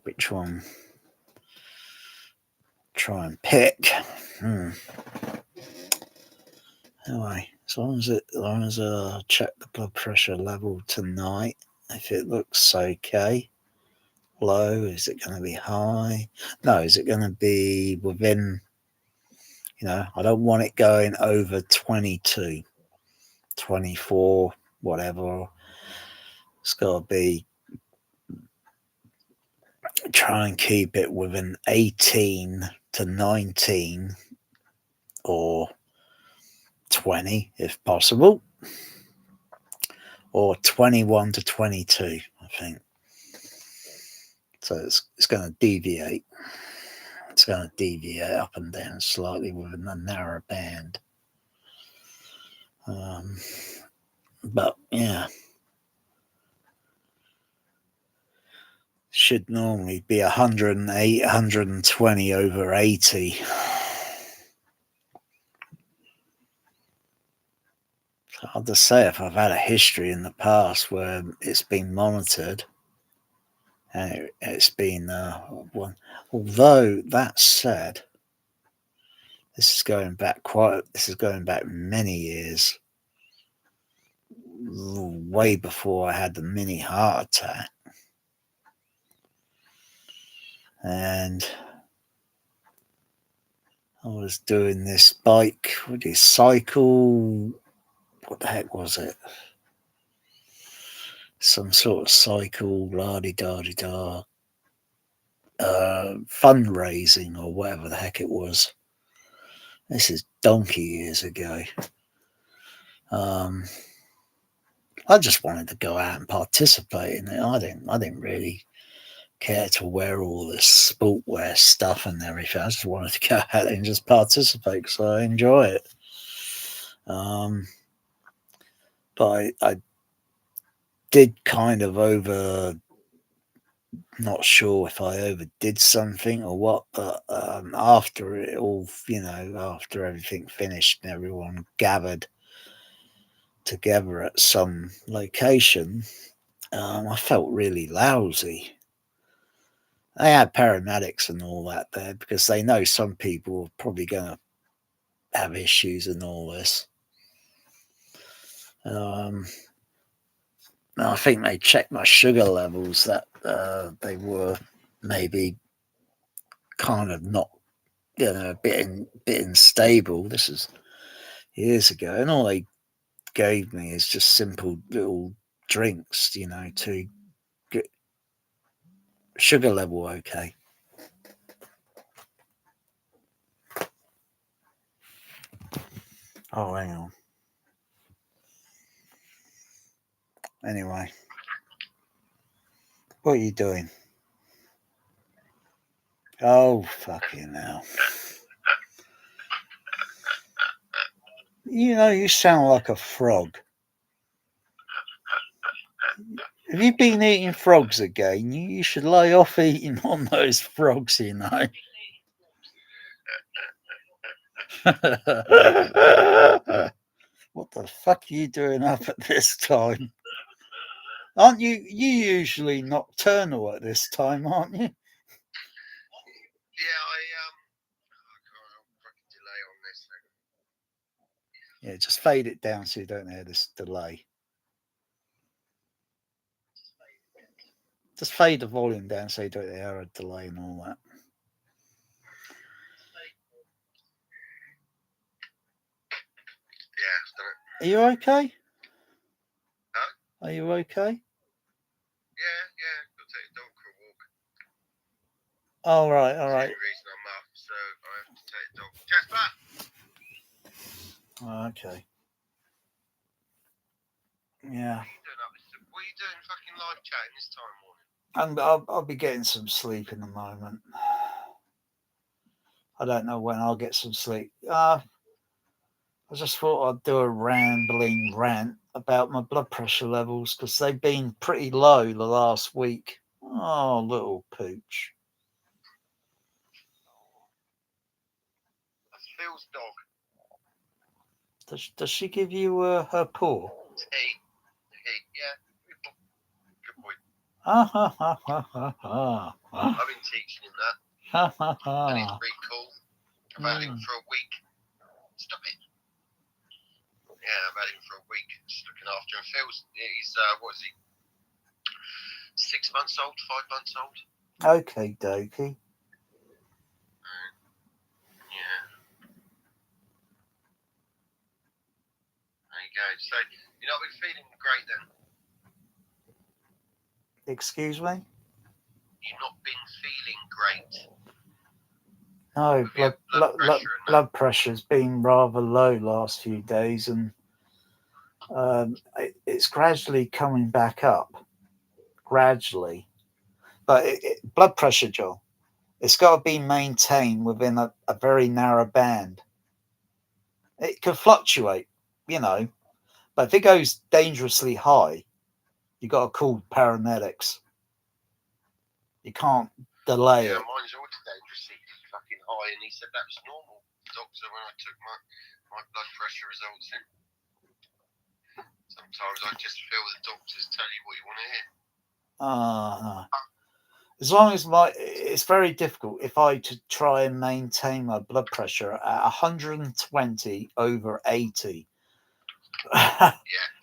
which one? Try and pick. Anyway, as long as I check the blood pressure level tonight, if it looks okay, low, is it going to be high? No, is it going to be within? I don't want it going over 22, 24, whatever. It's got to be. Try and keep it within 18 to 19 or 20 if possible, or 21 to 22, I think. So it's going to deviate. It's going to deviate up and down slightly within a narrow band. But yeah, should normally be 108, 120 over 80. Hard to say if I've had a history in the past where it's been monitored and it's been one. Although that said, this is going back many years, way before I had the mini heart attack, and I was doing this bike. Cycle? What the heck was it? Some sort of cycle, la-di-da-di-da, fundraising or whatever the heck it was. This is donkey years ago. I just wanted to go out and participate in it. I didn't really care to wear all this sportwear stuff and everything. I just wanted to go out and just participate because I enjoy it. But I did kind of not sure if I overdid something or what, but after it all, after everything finished and everyone gathered together at some location, I felt really lousy. They had paramedics and all that there because they know some people are probably going to have issues and all this. I think they checked my sugar levels that they were maybe kind of not, a bit unstable. This is years ago, and all they gave me is just simple little drinks, to get sugar level okay. Oh, hang on. Anyway, what are you doing? Oh, fucking hell. You sound like a frog. Have you been eating frogs again? You should lay off eating on those frogs, What the fuck are you doing up at this time? Aren't you usually nocturnal at this time, aren't you? Yeah, Yeah, just fade it down so you don't hear this delay. Just fade the volume down so you don't hear a delay and all that. Yeah, I've done it. Are you okay? Huh? Are you okay? Yeah. Got to take the dog for a walk. All right. That's the only reason I'm up, so I have to take the dog. Jasper! Okay. Yeah. What are you doing fucking live chatting this time morning? And I'll be getting some sleep in a moment. I don't know when I'll get some sleep. I just thought I'd do a rambling rant about my blood pressure levels because they've been pretty low the last week. Oh, little pooch. That's Phil's dog. Does she give you her paw? He. Yeah. Good boy. Ha ha ha ha ha ha. I've been teaching him that. Ha ha And he's ha. pretty cool. I've had him for a week. Stop it. Yeah, I've had him for a week. Just looking after him. He's, what is he? 6 months old, 5 months old. Okay, dokie. Yeah. There you go. So, you're not been feeling great then? Excuse me? You've not been feeling great? No, blood pressure's been rather low last few days, and it's gradually coming back up. Gradually. But blood pressure, Joel, it's got to be maintained within a very narrow band. It can fluctuate, but if it goes dangerously high, you got to call paramedics. You can't delay it. Mine's always dangerously fucking high, and he said that was normal, doctor, when I took my blood pressure results in. Sometimes I just feel the doctors tell you what you want to hear. As long as it's very difficult if I to try and maintain my blood pressure at 120 over 80. Yeah.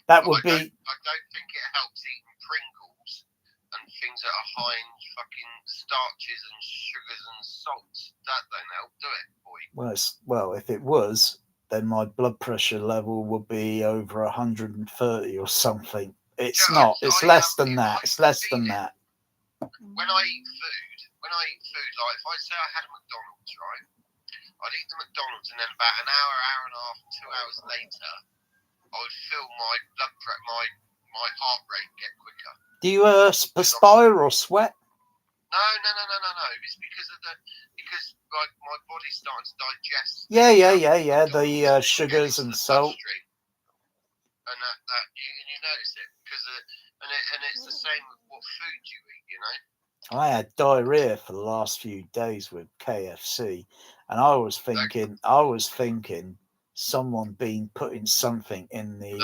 That would be. I don't think it helps eating Pringles and things that are high in fucking starches and sugars and salts. That don't help, do it, boy? Well, if it was, then my blood pressure level would be over 130 or something. It's not. It's less than that. It's less than that. When I eat food, like if I say I had a McDonald's, right, I'd eat the McDonald's and then about an hour and a half, 2 hours later, I would feel my blood pressure, my heart rate get quicker. Do you perspire or sweat? No. It's because my body's starting to digest. Yeah. The sugars and salt. And that you notice it because and it's the same with what food you eat, I had diarrhea for the last few days with KFC, and I was thinking someone been putting something in the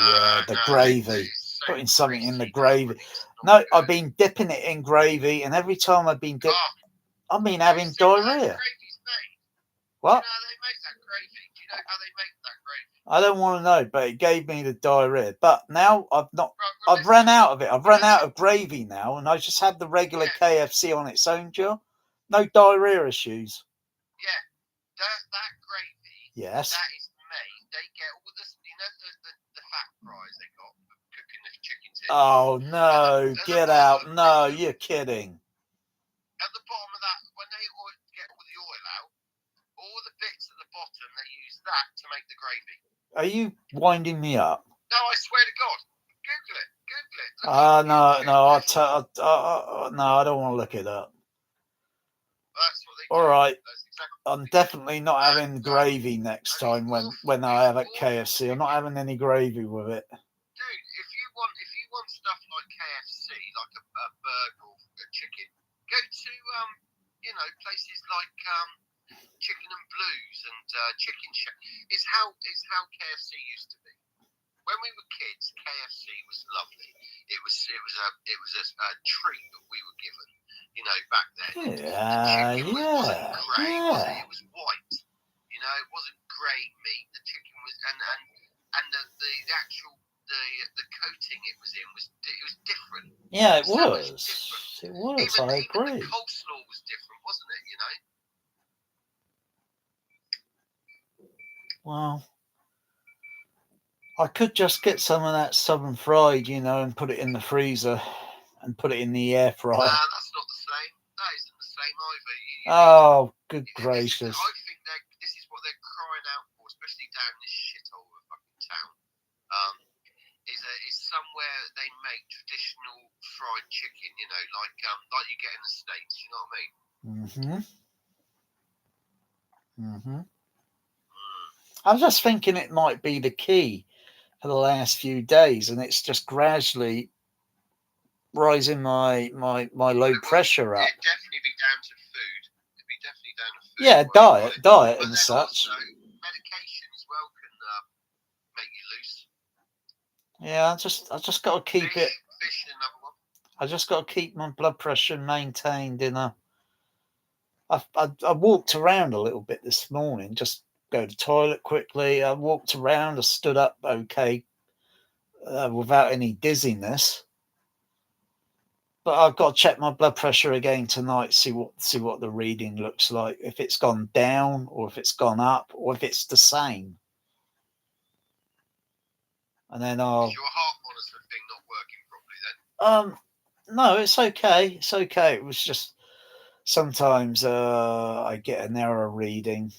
gravy, putting something in the gravy. No, I've been dipping it in gravy, and every time I've been I've been having diarrhea. What? Do you know how they make that gravy? Do you know how they make that gravy? I don't want to know, but it gave me the diarrhea. But now I've run out of it. I've run out of gravy now, and I just had the regular KFC on its own, Joe. No diarrhea issues. Yeah, that gravy. Yes. That is made. They get all the fat fries they got for cooking the chicken tins. Oh no! Get out! No, you're kidding. At the bottom of that, when they get all the oil out, all the bits at the bottom, they use that to make the gravy. Are you winding me up? No, I swear to God. Google it. No, I don't want to look it up. That's what they do. All right. I'm definitely not having gravy next time when I have at KFC. I'm not having any gravy with it. Dude, if you want stuff like KFC, like a burger or a chicken, go to places like Chicken and Blues and Chicken Shack. It's how KFC used to be. When we were kids, KFC was lovely. It was a treat that we were given, back then. Yeah, the chicken wasn't grey, yeah. It was white. It wasn't grey meat. The chicken was and the actual the coating it was different. Yeah, it So much was. different. It was. Even I agree. the coleslaw was different, wasn't it? You know. Well, I could just get some of that Southern fried, you know, and put it in the freezer and put it in the air fryer. That's not the same. That isn't the same either. Oh, good gracious. I think this is what they're crying out for, especially down this shithole of a fucking town. Is somewhere they make traditional fried chicken, you know, like you get in the States, you know what I mean? I'm just thinking it might be the key for the last few days, and it's just gradually rising my low pressure up. It'd definitely be down to food. It'd be definitely down to food. Yeah, diet and such. Also, medication as well can make you loose. Yeah, I just got to keep it. Fish is another one. I just got to keep my blood pressure maintained in a. I walked around a little bit this morning, just go to the toilet quickly. I walked around, I stood up okay, without any dizziness. But I've got to check my blood pressure again tonight, see what the reading looks like. If it's gone down, or if it's gone up, or if it's the same. And then I'll. Is your heart monitor thing not working properly then? No, it's okay. It's okay. It was just sometimes I get an error reading.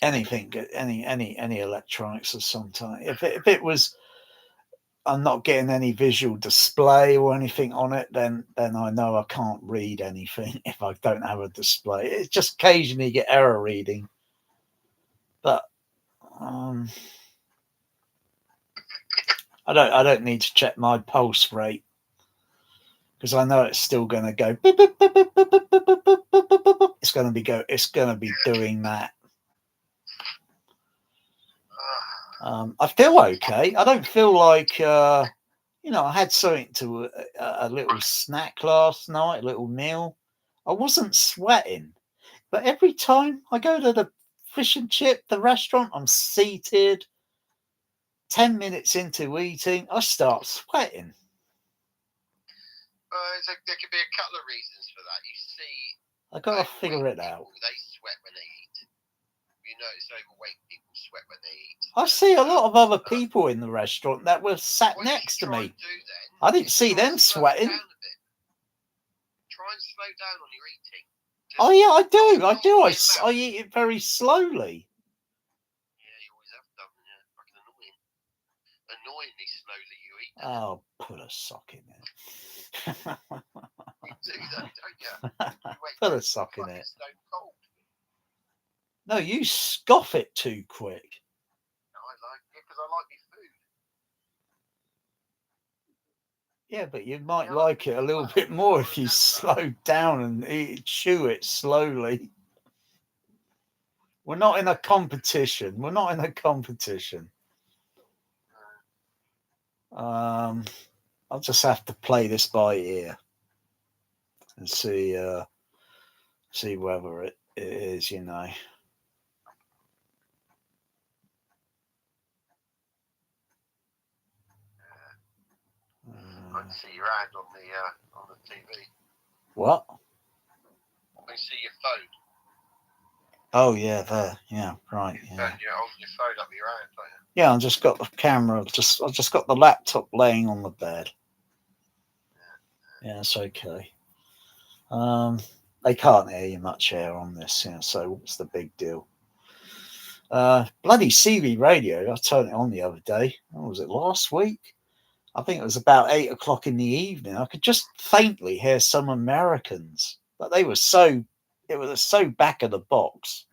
Anything, any electronics or sometimes. If it was, I'm not getting any visual display or anything on it, then I know I can't read anything if I don't have a display. It's just occasionally get error reading, but I don't need to check my pulse rate because I know it's still going to go. It's going to be doing that. I feel okay. I don't feel like I had something to a little snack last night, a little meal. I wasn't sweating, but every time I go to the fish and chip, the restaurant, I'm seated. 10 minutes into eating, I start sweating. There could be a couple of reasons for that. You see, I got to figure it out. They sweat when they eat. You notice overweight people sweat when they eat. I see a lot of other people in the restaurant that were sat next to me. I didn't see them sweating. Try and slow down on your eating. Oh yeah, I do. I eat it very slowly. Yeah, you always have done. Yeah, fucking annoying. Annoyingly slowly you eat. Oh, put a sock in it. You do that, don't you? Put a sock in it. No, you scoff it too quick. No, I like it because I like my food. Yeah, but you might like it a little bit more if you slow down and chew it slowly. We're not in a competition. I'll just have to play this by ear and see whether it is, you know. I can see your hand on the TV. What? I can see your phone. Oh yeah, there. Yeah, right. You're holding your phone up your hand, don't you? Yeah, I just got the camera. I just got the laptop laying on the bed. Yeah, it's okay. They can't hear you much here on this, so what's the big deal? Bloody CB radio. I turned it on the other day. What was it, last week? I think it was about 8 o'clock in the evening. I could just faintly hear some Americans, but it was so back of the box.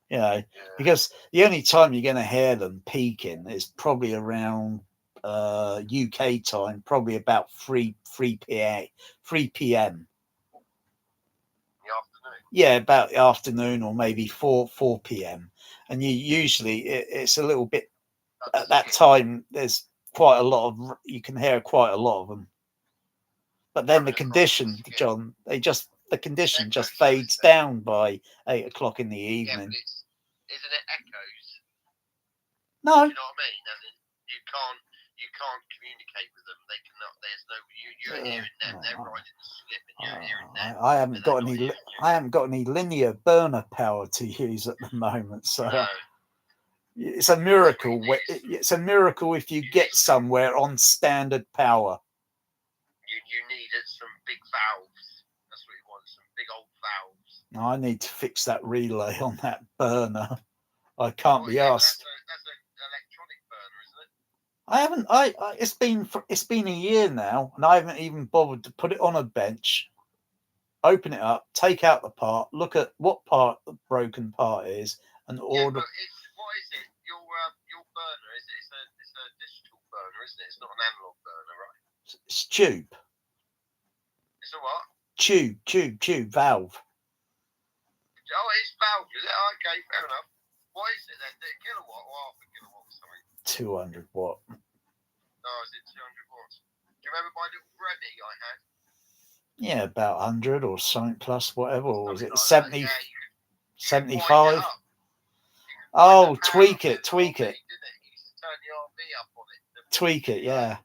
You know, because the only time you're going to hear them peaking is probably around UK time, probably about 3 p.m. The afternoon. Yeah, about the afternoon, or maybe 4 p.m. And it's a little bit at that time. There's quite a lot of, you can hear quite a lot of them. But then the condition just fades down by 8 o'clock in the evening. Yeah, but isn't it echoes? No. You know what I mean? And you can't communicate with them. They cannot. There's no. You're hearing them. They're riding the skip, and you're hearing them. I haven't got any. I haven't got any linear burner power to use at the moment, so No. it's a miracle. It's a miracle if you get somewhere on standard power. You needed some big valves. That's what you want. Some big old valves. I need to fix that relay on that burner. I can't be asked. That's an electronic burner, isn't it? I haven't. It's been a year now, and I haven't even bothered to put it on a bench, open it up, take out the part, look at what part the broken part is, and order. But what is it? Your burner is it? It's a digital burner, isn't it? It's not an analog burner, right? It's tube. It's a what? Tube valve. Oh, it's valve, is it? Okay, fair enough. What is it then? Is it a kilowatt or half a kilowatt or something? 200 watt. Oh, is it 200 watts? Do you remember my little Remy I had? Yeah, about 100 or something plus whatever. Or was it Like 70? Yeah, 75? Oh, tweak it. You used to turn the RV up on it. Tweak it, yeah.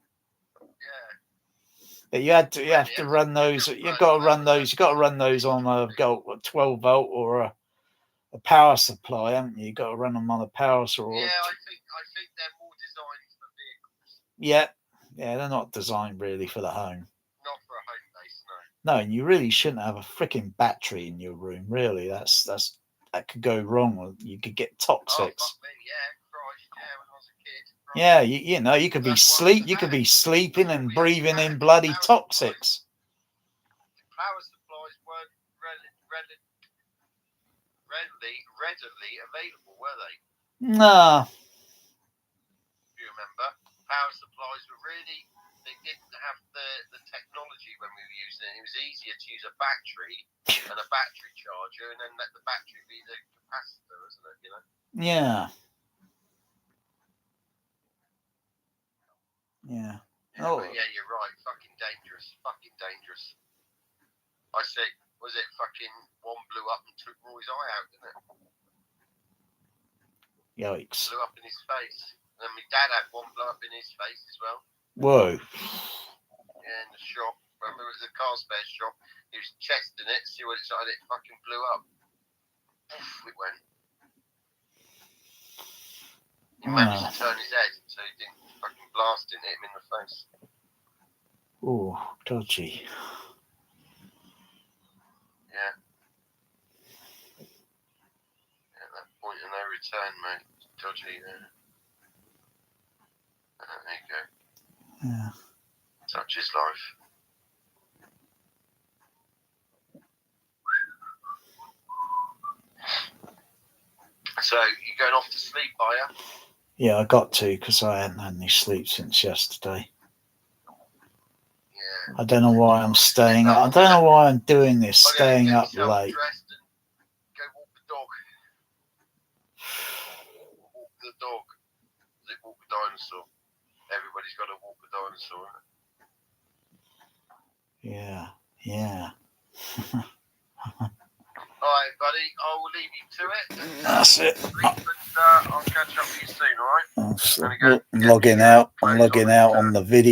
Yeah. You have to run those. You've got to run those. You've got to run those on a 12 volt or a power supply, haven't you? You've got to run them on a power supply. Yeah, I think they're more designed for vehicles. Yeah, they're not designed really for the home. Not for a home base, no. No, and you really shouldn't have a freaking battery in your room. Really, that could go wrong. You could get toxics. Oh, fuck me, yeah, Christ, yeah, when I was a kid. Christ. Yeah, you could be You could be sleeping and breathing in bloody toxics. Power supplies weren't readily available, were they? Nah. Do you remember? Power supplies were they didn't have the technology when we were using it. It was easier to use a battery and a battery charger and then let the battery be the capacitor, isn't it? You know? Yeah. Yeah. Oh. Yeah, you're right. Fucking dangerous. I said, was it fucking one blew up and took Roy's eye out, didn't it? Yikes. Blew up in his face. And then my dad had one blow up in his face as well. Whoa. Yeah, in the shop. Remember, it was a car spare shop. He was testing it, see what it's like. It fucking blew up. It went. He managed to turn his head so he didn't fucking blast it, hit him in the face. Oh, dodgy. Yeah. At that point of no return, mate. Dodgy there. There you go. Yeah. Such is life. So, you going off to sleep, are you? Yeah, I got to because I hadn't had any sleep since yesterday. Yeah. I don't know why I'm staying up. I don't know why I'm doing this, staying up late. Go walk the dog. Walk the dog. Walk the dinosaur. Everybody's got to walk the dinosaur, isn't it? Yeah. All right, buddy. I will leave you to it. That's it. I'll catch up with you soon, all right? I'm logging out. I'm logging out on the video.